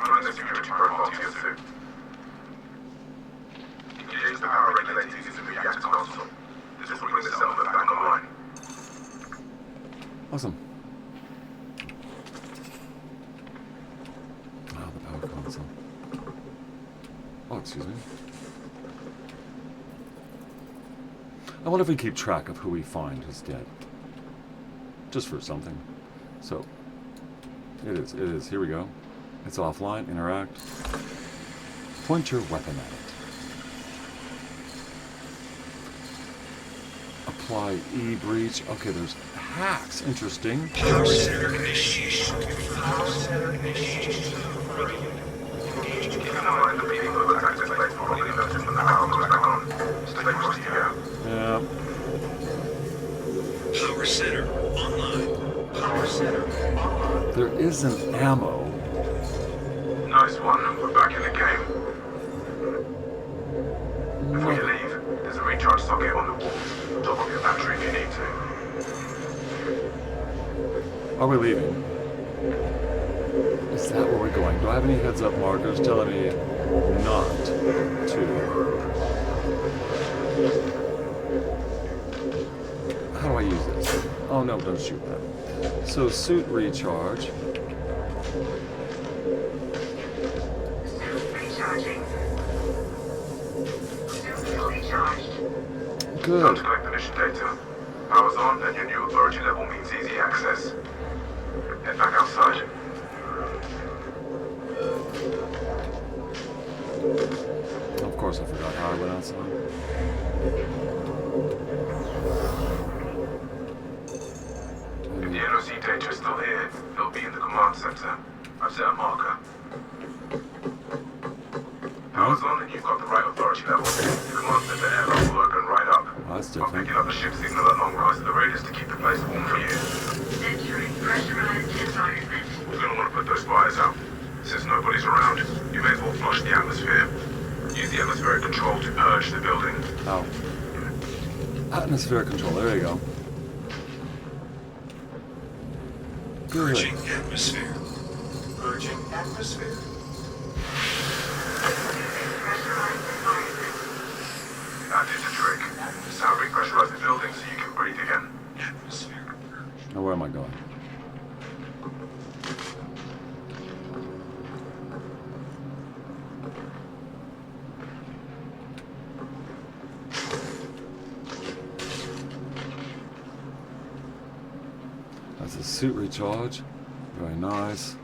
Run the security profile to your suit. Engage the power regulator using the reactor console. This will bring the settlement back online. Awesome. Ah, the power console. Oh, excuse me. I wonder if we keep track of who we find who's dead. Just for something. So, it is. Here we go. It's offline. Interact. Point your weapon at it. Apply E-breach. Okay, there's hacks. Interesting. Power center initiation. Power center initiation. Keep in mind the people who attacked this place probably noticed when the power was back on. Stay close to here. Yeah. Power center online. Power center online. There is an ammo. Nice one. We're back in the game. Before you leave, there's a recharge socket on the wall. Top up your battery if you need to. Are we leaving? Is that where we're going? Do I have any heads-up markers telling me not to? How do I use this? Oh no, don't shoot that. So suit recharge. Suit recharging. Suit fully charged. Time Good. to collect the mission data. Power's on, and your new authority level means easy access. Head back outside. Of course I forgot how I went outside. If the NOC data is still here, it'll be in the command center. I've set a marker. Power's on, and you've got the right authority level. The command center airlock will open right up. Oh, that's I'm different. picking up the ship signal at long rise of the radius to keep the place warm for you. Entering pressurized environment. We're going to want to put those fires out. Since nobody's around, you may as well flush the atmosphere. Use the atmospheric control to purge the building. Ow. Atmospheric control, there you go. Good. Purging atmosphere. Purging atmosphere. Pressurized environment. That did the trick. Now repressurize the building so you can breathe again. Atmosphere purge. Now where am I going? That's a suit recharge. Very nice.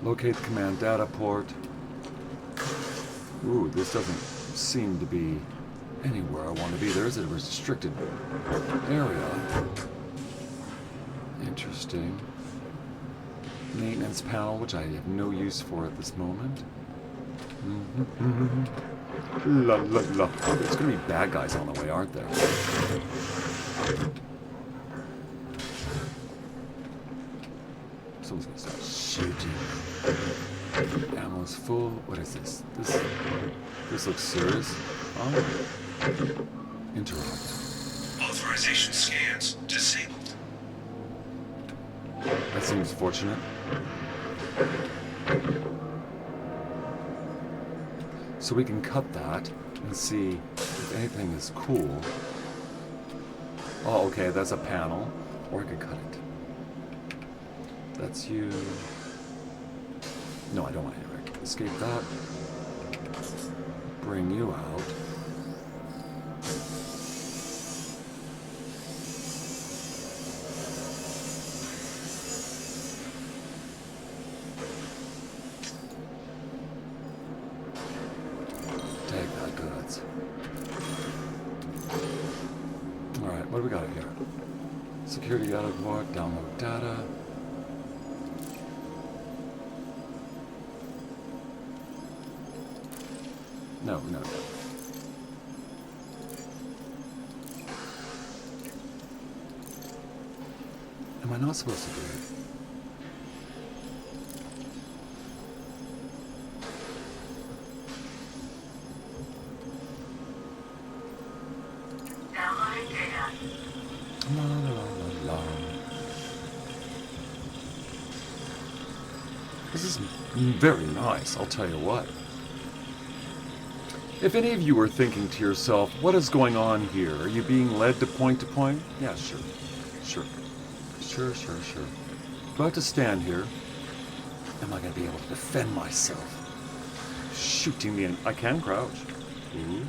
Locate the command data port. Ooh, this doesn't seem to be anywhere I want to be. There's a restricted area. Interesting. Maintenance panel, which I have no use for at this moment. La la la. There's gonna be bad guys on the way, aren't there? Someone's gonna start shooting. Ammo's full. What is this? This looks serious. Interrupt. Authorization scans disabled. That seems fortunate. So we can cut that and see if anything is cool. Oh, okay, that's a panel. Or I could cut it. That's you. No, I don't want to escape that. Bring you out. Take that goods. Alright, what do we got here? Security out of port, download data. No. Am I not supposed to do it? Downloading data. La la la la. This is very nice, I'll tell you what. If any of you are thinking to yourself, what is going on here? Are you being led to point? Yeah, sure. Sure. Do I have to stand here? Am I going to be able to defend myself? Shooting me in... I can crouch. Ooh.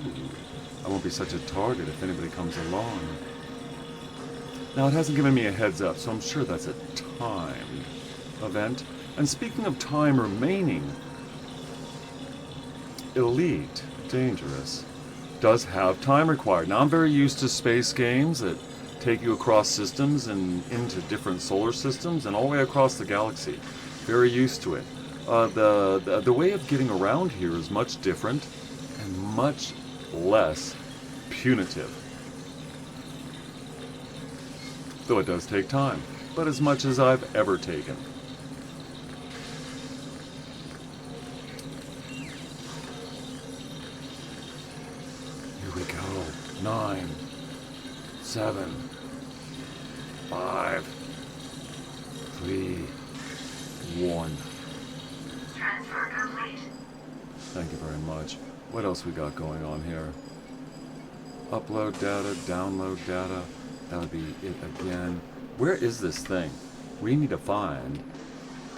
I won't be such a target if anybody comes along. Now, it hasn't given me a heads up, so I'm sure that's a timed event. And speaking of time remaining, Elite Dangerous does have time required. Now, I'm very used to space games that take you across systems and into different solar systems and all the way across the galaxy. Very used to it. The way of getting around here is much different and much less punitive. Though it does take time, but as much as I've ever taken. Here we go. 9, 7, 5, 3, 1. Transfer complete. Thank you very much. What else we got going on here? Upload data, download data. That would be it again. Where is this thing? We need to find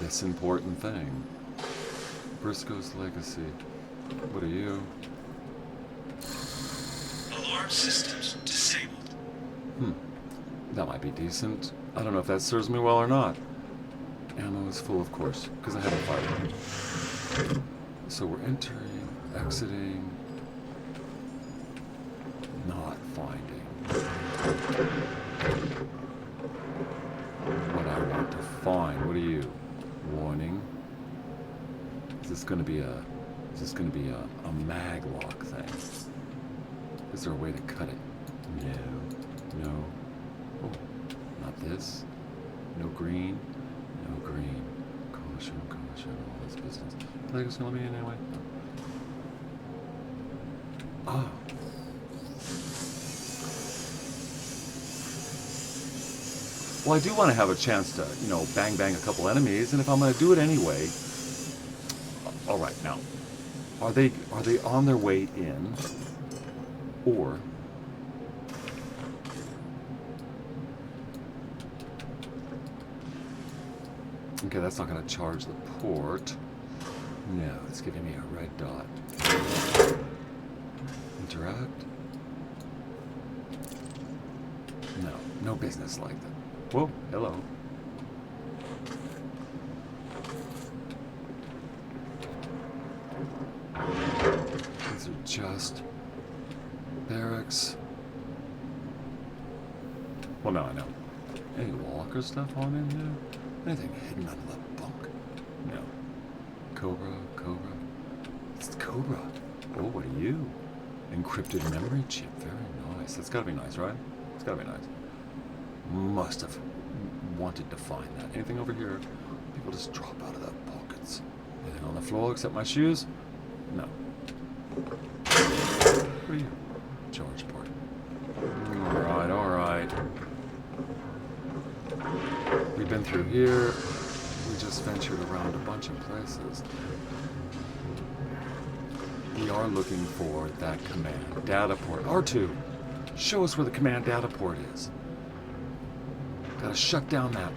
this important thing. Briscoe's Legacy. What are you? Alarm systems disabled. That might be decent. I don't know if that serves me well or not. Ammo is full, of course, because I haven't fired. So we're entering, exiting, not finding what I want to find. What are you? Warning. Is this going to be a mag lock thing? Is there a way to cut it? No. Oh, not this. No green. Caution. Sure, all this business. Are they just gonna let me in anyway? Ah. Well, I do want to have a chance to, you know, bang a couple enemies, and if I'm going to do it anyway, all right. Now, are they on their way in, or okay, that's not going to charge the port. No, it's giving me a red dot. Interact. No, no business like that. Whoa, hello. These are just barracks. Well, no, I know. Any walker stuff on in there? Anything hidden under the bunk? No. Cobra. It's Cobra. Oh, what are you? Encrypted memory chip. Very nice. That's gotta be nice, right? It's gotta be nice. Must have wanted to find that. Anything over here? People just drop out of their pockets. Anything on the floor except my shoes? No. Who are you? Charge port. Alright. We've been through here. We just ventured around a bunch of places. We are looking for that command data port. R2, show us where the command data port is. Gotta shut down that.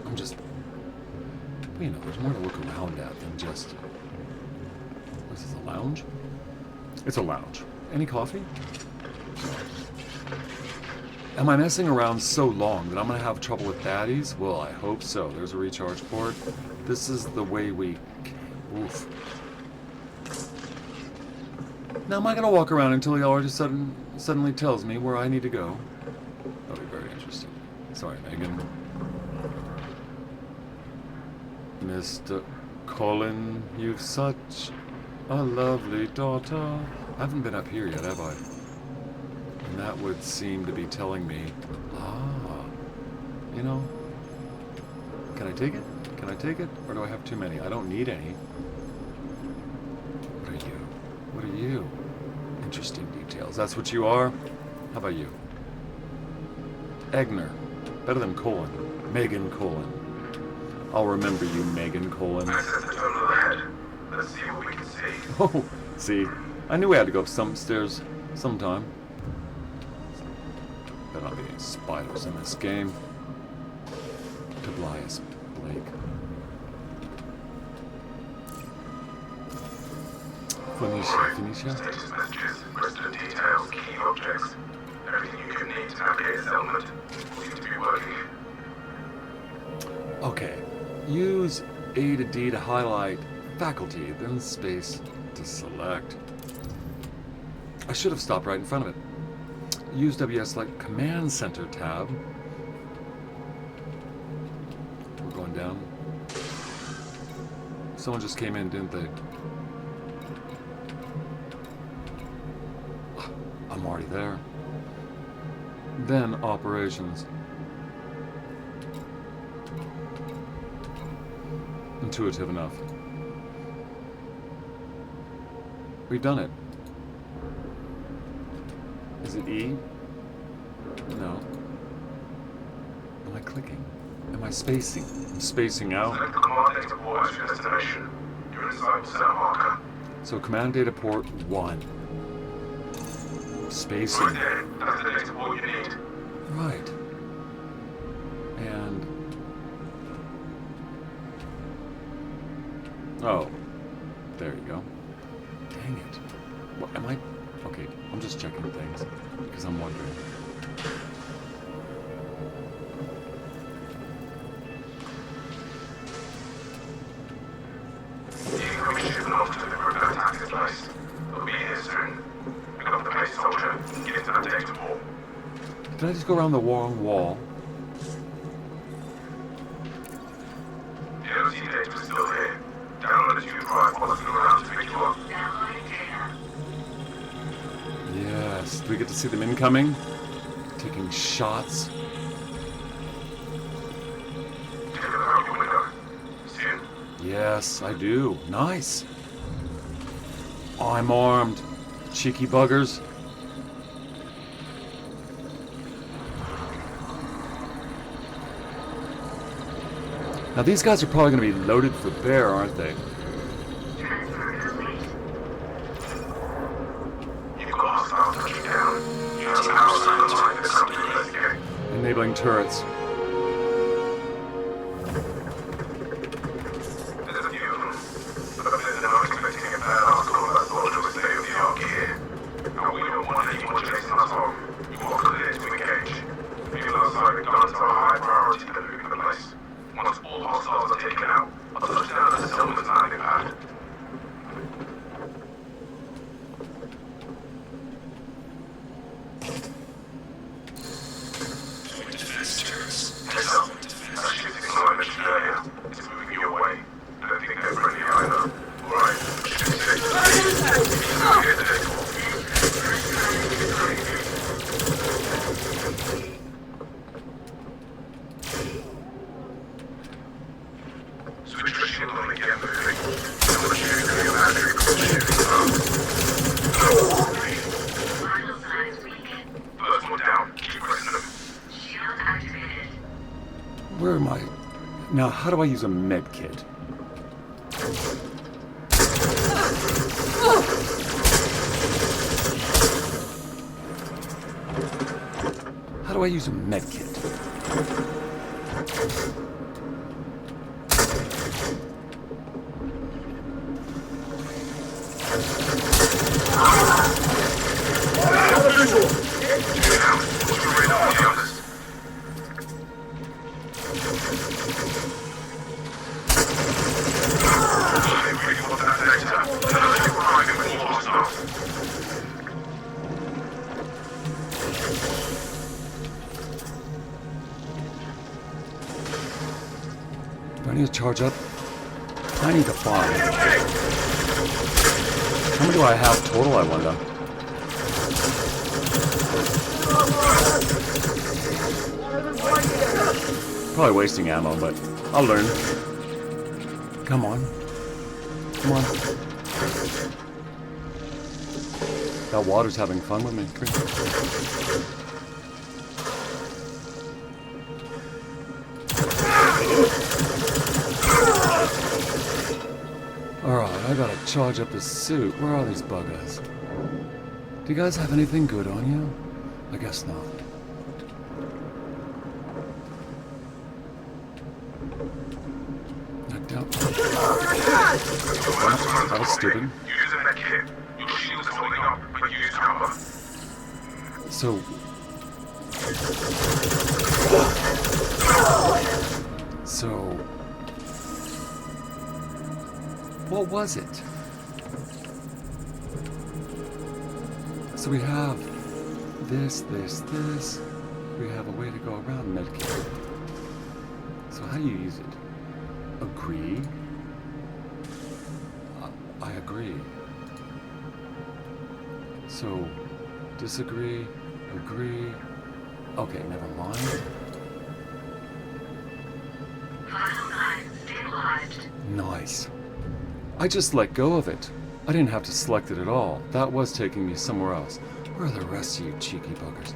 I'm just... You know, there's more to look around at than just... This is a lounge? It's a lounge. Any coffee? Am I messing around so long that I'm gonna have trouble with baddies? Well, I hope so. There's a recharge port. This is the way we... Oof. Now, am I going to walk around until he all of a sudden suddenly tells me where I need to go? That'll be very interesting. Sorry, Megan. Mr. Colin, you've such a lovely daughter. I haven't been up here yet, have I? And that would seem to be telling me, you know, can I take it? Can I take it? Or do I have too many? I don't need any. What are you? What are you? Interesting details. That's what you are? How about you? Egner. Better than Colin. Megan Colin. I'll remember you, Megan Colin. Access the terminal ahead. Let's see what we can see. Oh, see. I knew we had to go up some stairs sometime. Better not be any spiders in this game. Tobias Blake. Phoenicia. Status messages, resident details, key objects. Everything you can need to navigate this element seems to be working. Okay. Use A to D to highlight faculty, then space to select. I should have stopped right in front of it. Use WS like Command Center tab. We're going down. Someone just came in, didn't they? I'm already there. Then operations. Intuitive enough. We've done it. Is it E? No. Am I clicking? Am I spacing? I'm spacing out. Select the command data port as your destination. You're inside the center marker. So command data port 1. Spacing. Right there. That's the data port you need. Right. And... Oh. There you go. Dang it. What, am I... Okay, I'm just checking things. Because I'm wondering. The incoming shipment off to the remote access place. It'll be here soon. Pick up the base soldier. Get into that data port. Did I just go around the wrong wall? The LC data is still here. Download as you drive while looking around to pick you up. Downloading data. Yes. Do we get to see them incoming? Taking shots? Yes, I do. Nice. I'm armed. Cheeky buggers. Now these guys are probably going to be loaded for bear, aren't they? Transfer complete. You've got hostiles touching down. You have power lines on the come to investigate. Enabling turrets. There's a few of them. But they're not expecting a bad article that's got to stay with the arc here. And we don't want anyone chasing us home. You are clear to engage. People outside the guns are a high priority to moving the place. Once all hostiles are taken out, I'll touch down at the settlement's landing pad. Defense turrets. Heads up. That shooting thing I mentioned earlier is moving your way. I don't think they're friendly either. Alright, shoot safe. You're here to take off. Switch your shield on and get moving. Don't shoot through your battery before shooting up. Vital signs weak. First one down. Keep pressing them. Shield activated. Where am I? Now, how do I use a med kit? How do I use a med kit? Do I need to charge up? I need to fire. How many do I have total, I wonder? Probably wasting ammo, but I'll learn. Come on. Come on. That water's having fun with me. Come here. Alright, I gotta charge up the suit. Where are these buggers? Do you guys have anything good on you? I guess not. Knocked out. That was stupid. Use a med kit. Your shield is holding up, but use cover. So... What was it? So we have this. We have a way to go around medkit. So how do you use it? Agree? I agree. So, disagree, agree. Okay, never mind. Vital signs stabilized. Nice. I just let go of it. I didn't have to select it at all. That was taking me somewhere else. Where are the rest of you cheeky buggers?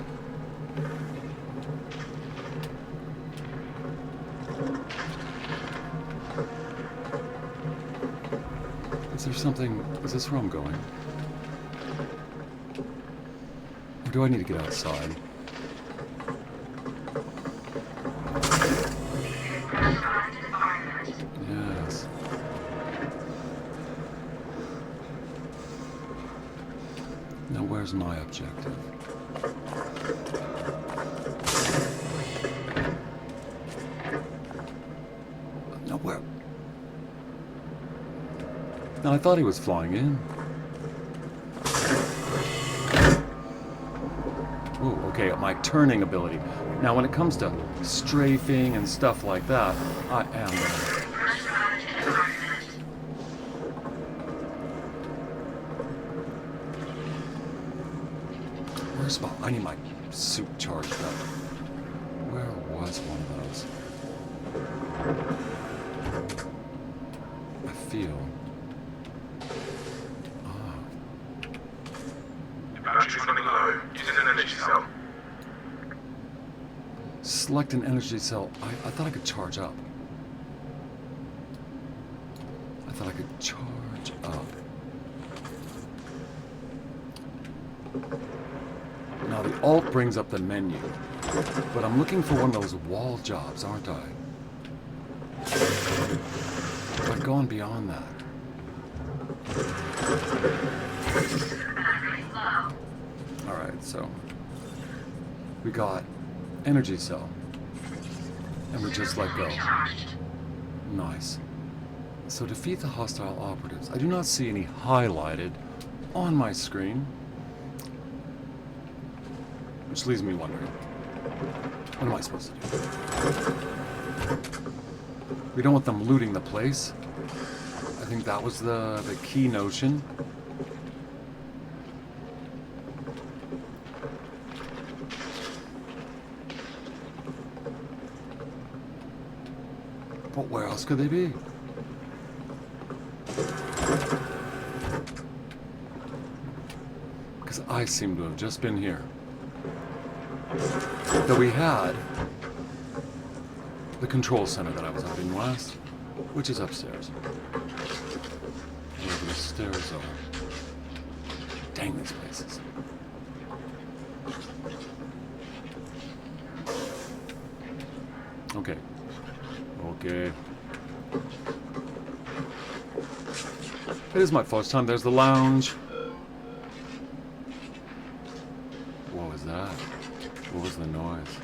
Is there something... Is this where I'm going? Or do I need to get outside? Pressurized environment. Yes. Now where's my objective? Now where? Now I thought he was flying in. Ooh, okay, my turning ability. Now when it comes to strafing and stuff like that, I am Pressurized environment. Where's my... I need my suit charged up. Where was one of those? feel. Ah. Battery's running low. Using an energy cell. Select an energy cell. I thought I could charge up. I thought I could charge up. Now the alt brings up the menu, but I'm looking for one of those wall jobs, aren't I? I've gone beyond that. Alright, so we got energy cell. And we just let go. Nice. So defeat the hostile operatives. I do not see any highlighted on my screen. Which leaves me wondering, what am I supposed to do? We don't want them looting the place. I think that was the key notion. But where else could they be? Because I seem to have just been here. Though we had the control center that I was up in last, which is upstairs. Wherever the stairs are. Dang these places. Okay. Okay. It is my first time. There's the lounge. What was that? What was the noise?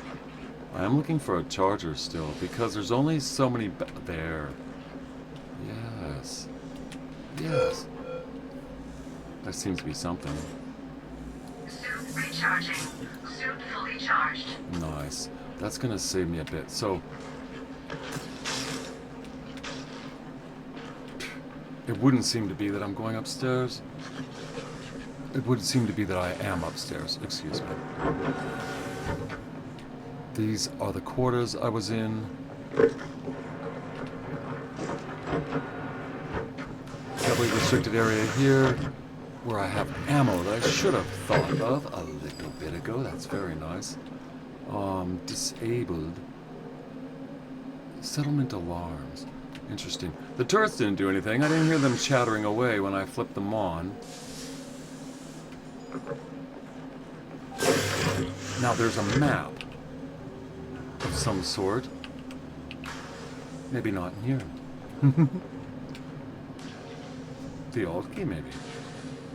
I am looking for a charger still, because there's only so many there. Yes. Yes. That seems to be something. Suit recharging. Suit fully charged. Nice. That's gonna save me a bit. So it wouldn't seem to be that I'm going upstairs. It would seem to be that I am upstairs. Excuse me. These are the quarters I was in. Heavily restricted area here, where I have ammo that I should have thought of a little bit ago. That's very nice. Disabled. Settlement alarms. Interesting. The turrets didn't do anything. I didn't hear them chattering away when I flipped them on. Now there's a map of some sort. Maybe not in here. The alt key, maybe.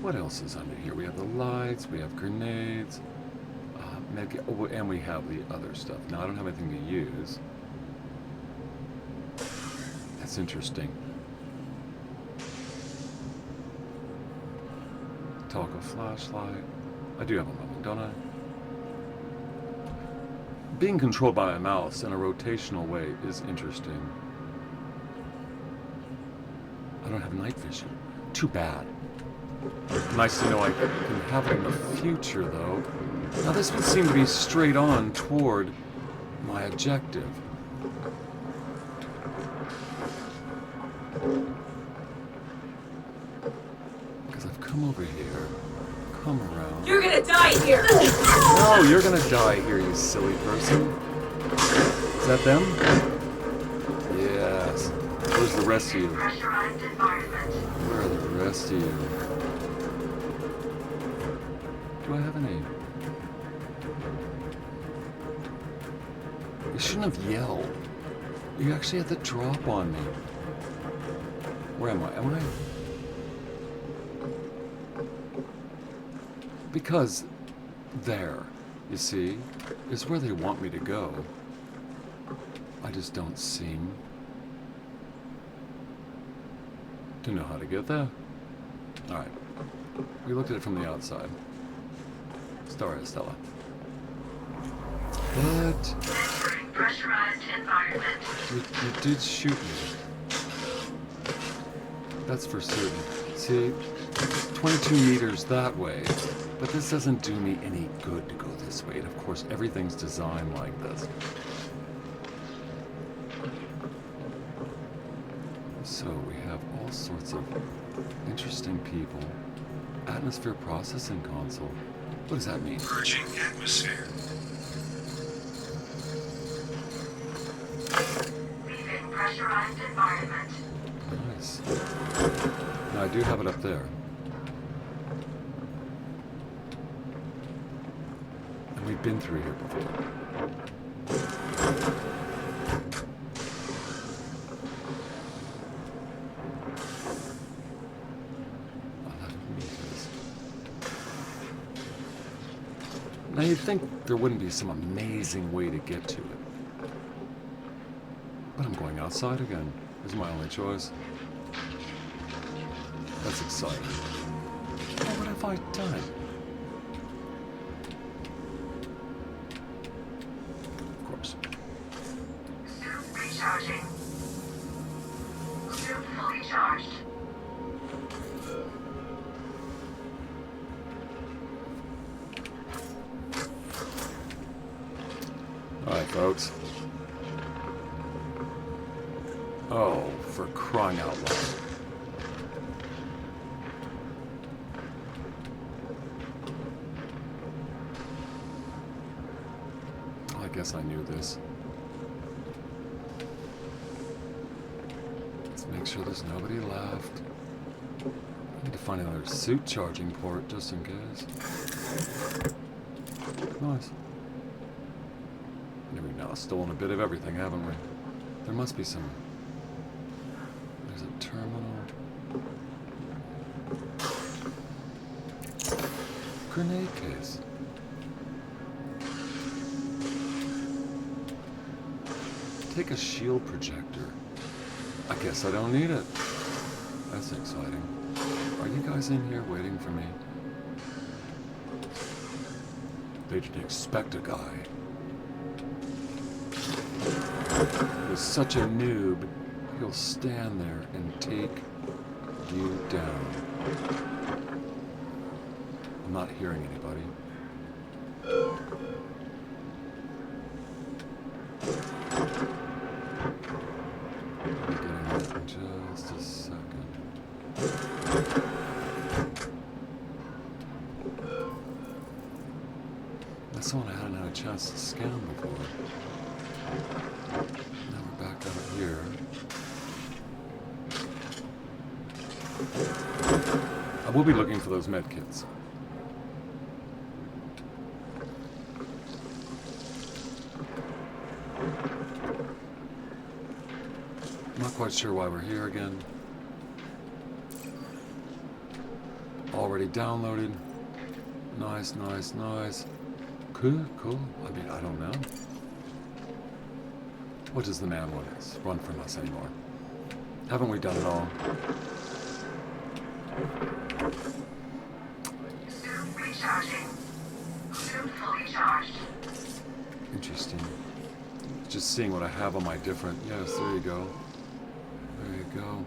What else is under here? We have the lights, we have grenades, oh, and we have the other stuff. Now I don't have anything to use. That's interesting. Toggle flashlight. I do have a moment, don't I? Being controlled by a mouse in a rotational way is interesting. I don't have night vision. Too bad. Nice to know I can have it in the future, though. Now this would seem to be straight on toward my objective. Because I've come over here, come around. You're gonna die here! No, you're gonna die here, you silly person. Is that them? Yes. Where's the rest of you? Pressurized environment. Where are the rest of you? Do I have any? You shouldn't have yelled. You actually had the drop on me. Where am I? Am I? Because there, you see, is where they want me to go. I just don't seem to know how to get there. Alright. We looked at it from the outside. Sorry, Stella. But Pressurized environment. you did shoot me. That's for certain. See, 22 meters that way. But this doesn't do me any good to go this way. And of course, everything's designed like this. So we have all sorts of interesting people. Atmosphere processing console. What does that mean? Purging atmosphere. Leaving pressurized environment. Nice. Now I do have it up there. And we've been through here before. 11 meters. Now you'd think there wouldn't be some amazing way to get to it. But I'm going outside again. Is my only choice. That's exciting. What have I done? Of course. Suit recharging. Suit fully charged. Alright, folks. Oh, for crying out loud. I guess I knew this. Let's make sure there's nobody left. I need to find another suit charging port just in case. Nice. We've now stolen a bit of everything, haven't we? There must be some... There's a terminal. Grenade case. Take a shield projector. I guess I don't need it. That's exciting. Are you guys in here waiting for me? They didn't expect a guy. He's such a noob, he'll stand there and take you down. I'm not hearing anybody. I'll be getting that in just a second. That's someone I hadn't had a chance to scan before. Now we're back out here. I will be looking for those med kits. I'm not quite sure why we're here again. Already downloaded. Nice, nice, nice. Cool, cool. I mean, I don't know. What does the man want us? Run from us anymore? Haven't we done it all? Suit recharging. Suit fully charged. Interesting. Just seeing what I have on my different... Yes, there you go. There you go.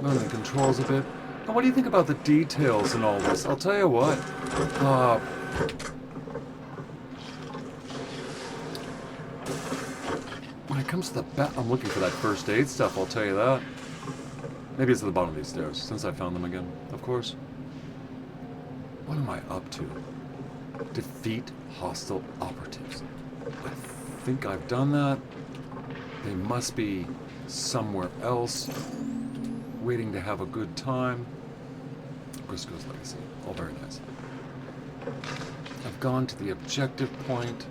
Learn the controls a bit. Now, what do you think about the details and all this? I'll tell you what. When it comes to the I'm looking for that first aid stuff, I'll tell you that. Maybe it's at the bottom of these stairs, since I found them again, of course. What am I up to? Defeat hostile operatives. I think I've done that. They must be somewhere else, waiting to have a good time. Briscoe's Legacy. All very nice. I've gone to the objective point.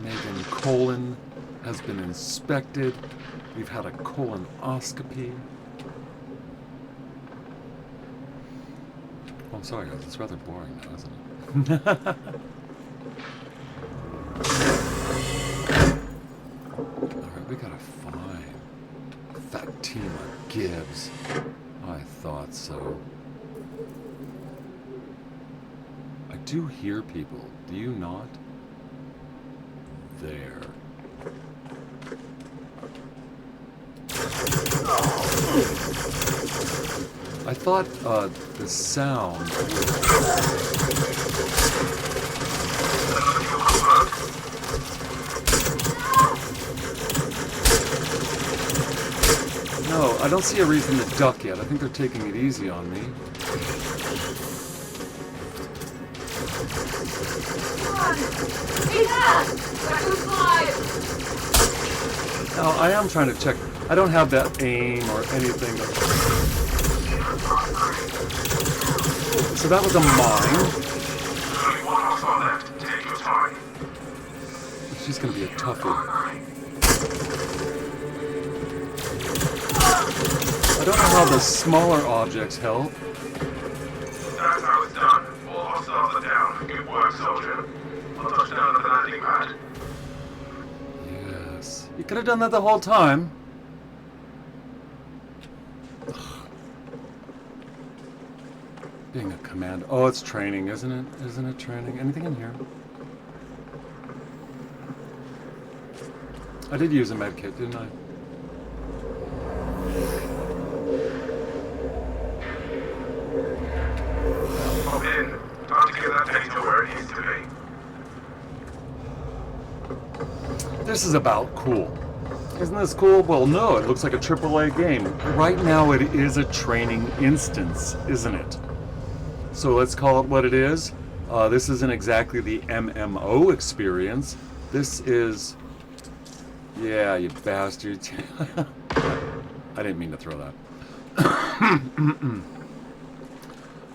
Megan colon has been inspected. We've had a colonoscopy. Oh, I'm sorry, guys. It's rather boring now, isn't it? Alright, we gotta find Fatima Gibbs. I thought so. I do hear people. Do you not? There. I thought the sound would... No, I don't see a reason to duck yet. I think they're taking it easy on me. Now, I am trying to check. I don't have that aim or anything. So that was a mine. Only one hostile left. Take your time. She's going to be a toughie. I don't know how the smaller objects help. That's how it's done. All hostiles are down. Good work, soldier. I'll touch down at the landing pad. Yes. You could have done that the whole time. Being a commando. Oh, it's training, isn't it? Isn't it training? Anything in here? I did use a med kit, didn't I? Hop in. Time to get that data where it needs to be. This is about cool. Isn't this cool? Well, no, it looks like a AAA game. Right now it is a training instance, isn't it? So let's call it what it is. This isn't exactly the M.M.O experience. This is... Yeah, you bastards. I didn't mean to throw that.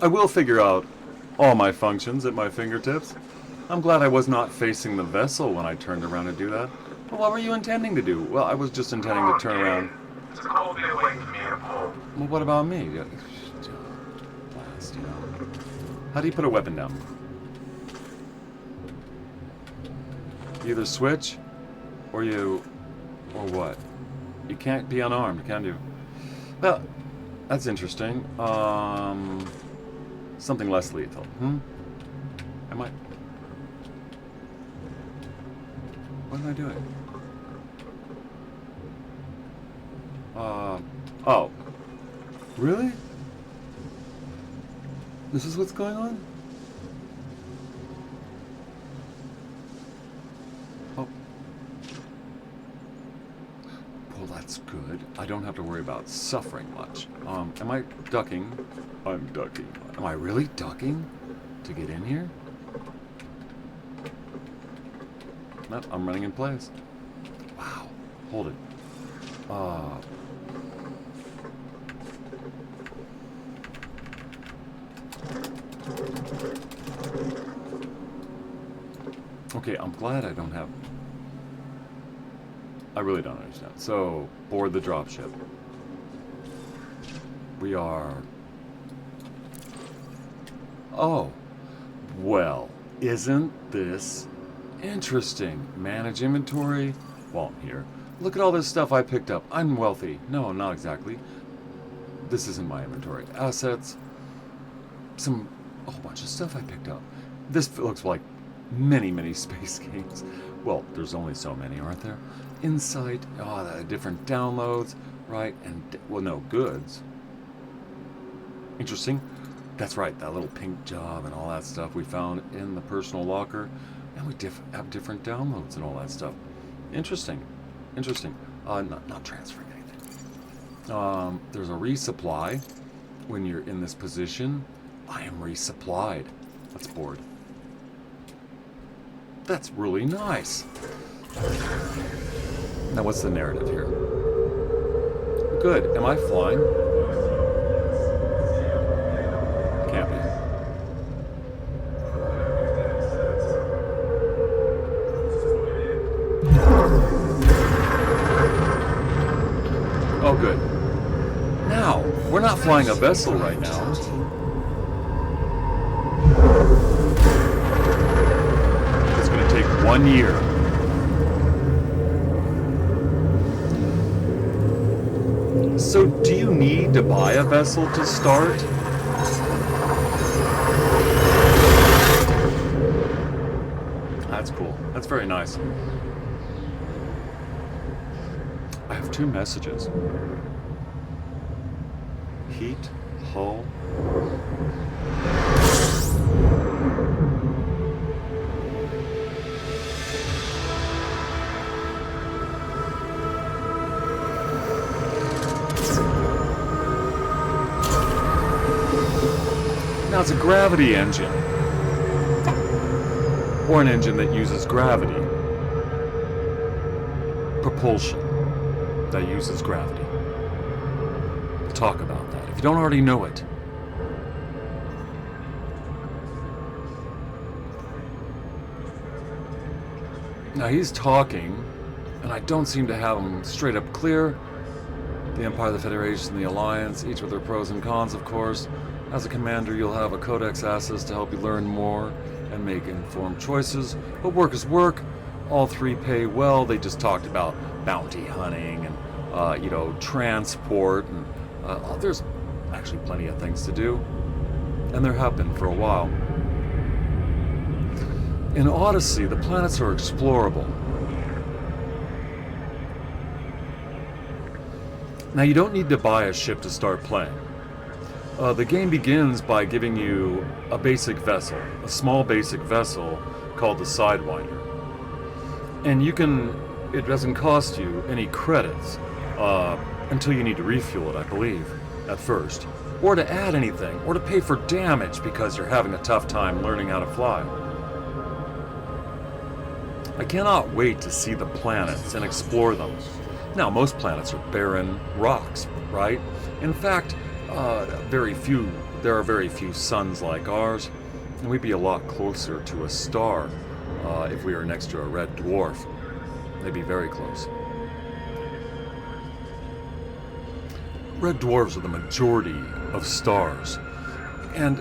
I will figure out all my functions at my fingertips. I'm glad I was not facing the vessel when I turned around to do that. But what were you intending to do? Well, I was just intending to turn around. It's a cold bit waiting for me at Paul. Well, what about me? Blast, you know. How do you put a weapon down? You either switch, or what? You can't be unarmed, can you? Well, that's interesting. Something less lethal. Am I? What am I doing? Oh. Really? This is what's going on? Oh. Well, that's good. I don't have to worry about suffering much. Am I ducking? I'm ducking. Am I really ducking to get in here? Nope, I'm running in place. Wow. Hold it. Okay, I'm glad I don't have... I really don't understand. So, board the dropship. We are... Oh. Well, isn't this interesting? Manage inventory. Well, I'm here. Look at all this stuff I picked up. I'm wealthy. No, not exactly. This isn't my inventory. Assets. A whole bunch of stuff I picked up. This looks like many space games. Well, there's only so many, aren't there? Insight. Oh, different downloads. Right. And, well, no, goods. Interesting. That's right. That little pink job and all that stuff we found in the personal locker. And we have different downloads and all that stuff. Interesting. Not transferring anything. There's a resupply. When you're in this position, I am resupplied. That's bored. That's really nice. Now, what's the narrative here? Good. Am I flying? Can't be. Oh, good. Now, we're not flying a vessel right now. It's going to take 1 year. So, do you need to buy a vessel to start? That's cool. That's very nice. I have 2 messages. Heat, hull. Now it's a gravity engine. Or an engine that uses gravity. Propulsion that uses gravity. We'll talk about that if you don't already know it. Now he's talking, and I don't seem to have him straight up clear. The Empire, the Federation, the Alliance, each with their pros and cons, of course. As a commander, you'll have a codex access to help you learn more and make informed choices. But work is work. All three pay well. They just talked about bounty hunting and, transport. And there's actually plenty of things to do. And there have been for a while. In Odyssey, the planets are explorable. Now, you don't need to buy a ship to start playing. The game begins by giving you a basic vessel, a small basic vessel called the Sidewinder. And it doesn't cost you any credits until you need to refuel it, I believe, at first. Or to add anything, or to pay for damage because you're having a tough time learning how to fly. I cannot wait to see the planets and explore them. Now, most planets are barren rocks, right? In fact, there are very few suns like ours, and we'd be a lot closer to a star if we were next to a red dwarf. They'd be very close. Red dwarfs are the majority of stars, and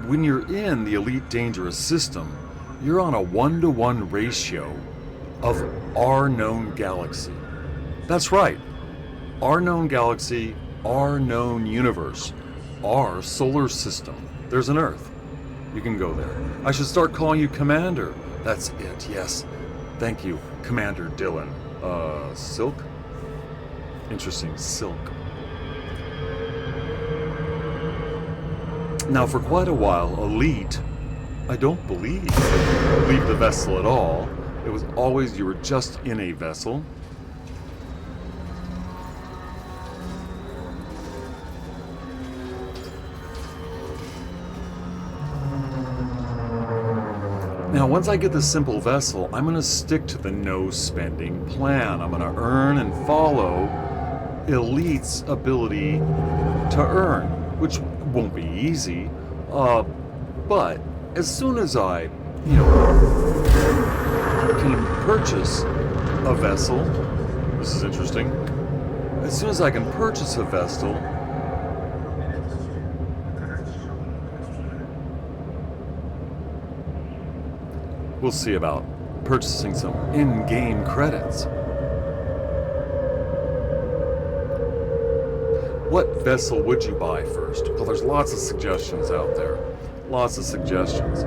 when you're in the Elite Dangerous system, you're on a 1-to-1 ratio of our known galaxy. That's right. Our known galaxy, our known universe, our solar system. There's an Earth. You can go there. I should start calling you Commander. That's it, yes. Thank you, Commander Dylan. Silk? Interesting, Silk. Now, for quite a while, Elite, I don't believe, leave the vessel at all. It was always you were just in a vessel. Now, once I get this simple vessel, I'm going to stick to the no-spending plan. I'm going to earn and follow Elite's ability to earn, which won't be easy. But as soon as I, can purchase a vessel, this is interesting. As soon as I can purchase a vessel, we'll see about purchasing some in-game credits. What vessel would you buy first? Well, there's lots of suggestions out there. Lots of suggestions.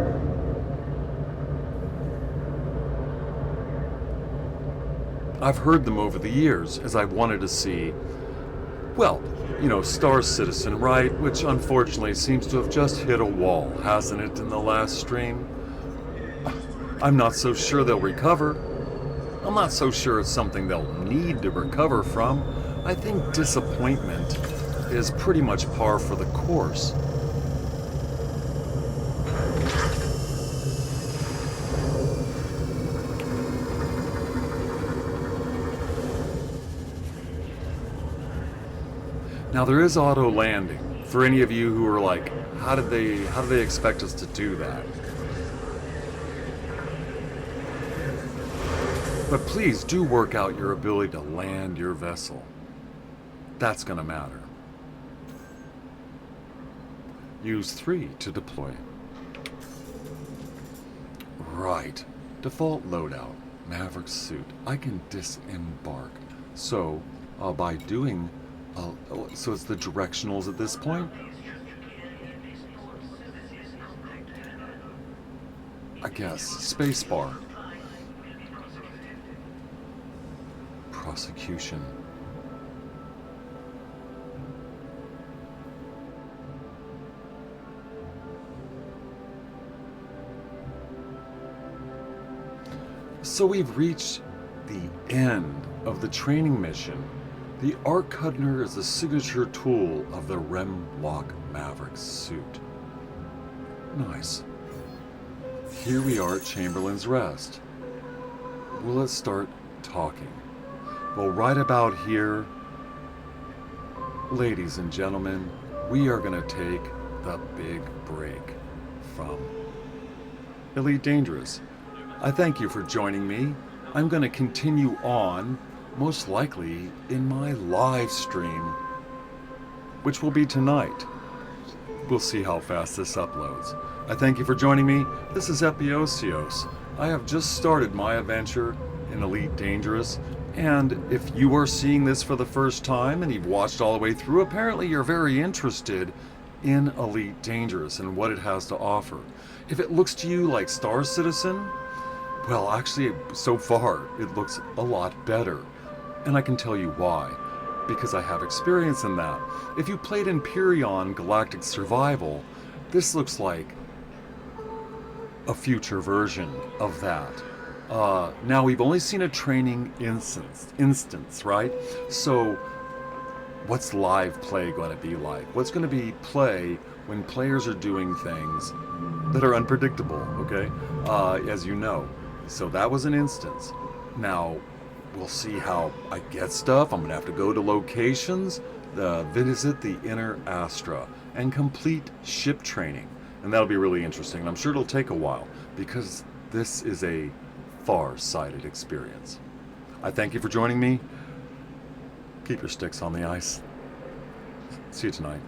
I've heard them over the years as I wanted to see, Star Citizen, right? Which unfortunately seems to have just hit a wall, hasn't it, in the last stream? I'm not so sure they'll recover. I'm not so sure it's something they'll need to recover from. I think disappointment is pretty much par for the course. Now there is auto landing. For any of you who are like, how did they expect us to do that? But please do work out your ability to land your vessel. That's gonna matter. Use 3 to deploy. Right. Default loadout. Maverick suit. I can disembark. So, by doing... so it's the directionals at this point? I guess. Spacebar. Prosecution. So we've reached the end of the training mission. The Arc Cudner is the signature tool of the Remlock Maverick suit. Nice. Here we are at Chamberlain's Rest. Well, let's start talking. Well, right about here, ladies and gentlemen, we are going to take the big break from Elite Dangerous. I thank you for joining me. I'm going to continue on, most likely in my live stream, which will be tonight. We'll see how fast this uploads. I thank you for joining me. This is Epiousios. I have just started my adventure in Elite Dangerous, and if you are seeing this for the first time and you've watched all the way through, apparently you're very interested in Elite Dangerous and what it has to offer. If it looks to you like Star Citizen, well, actually, so far, it looks a lot better. And I can tell you why. Because I have experience in that. If you played Empyrean Galactic Survival, this looks like a future version of that. Now, we've only seen a training instance, right? So, what's live play going to be like? What's going to be play when players are doing things that are unpredictable, okay? As you know. So that was an instance. Now, we'll see how I get stuff. I'm going to have to go to locations, visit the Inner Astra, and complete ship training. And that'll be really interesting. And I'm sure it'll take a while, because this is a far-sighted experience. I thank you for joining me. Keep your sticks on the ice. See you tonight.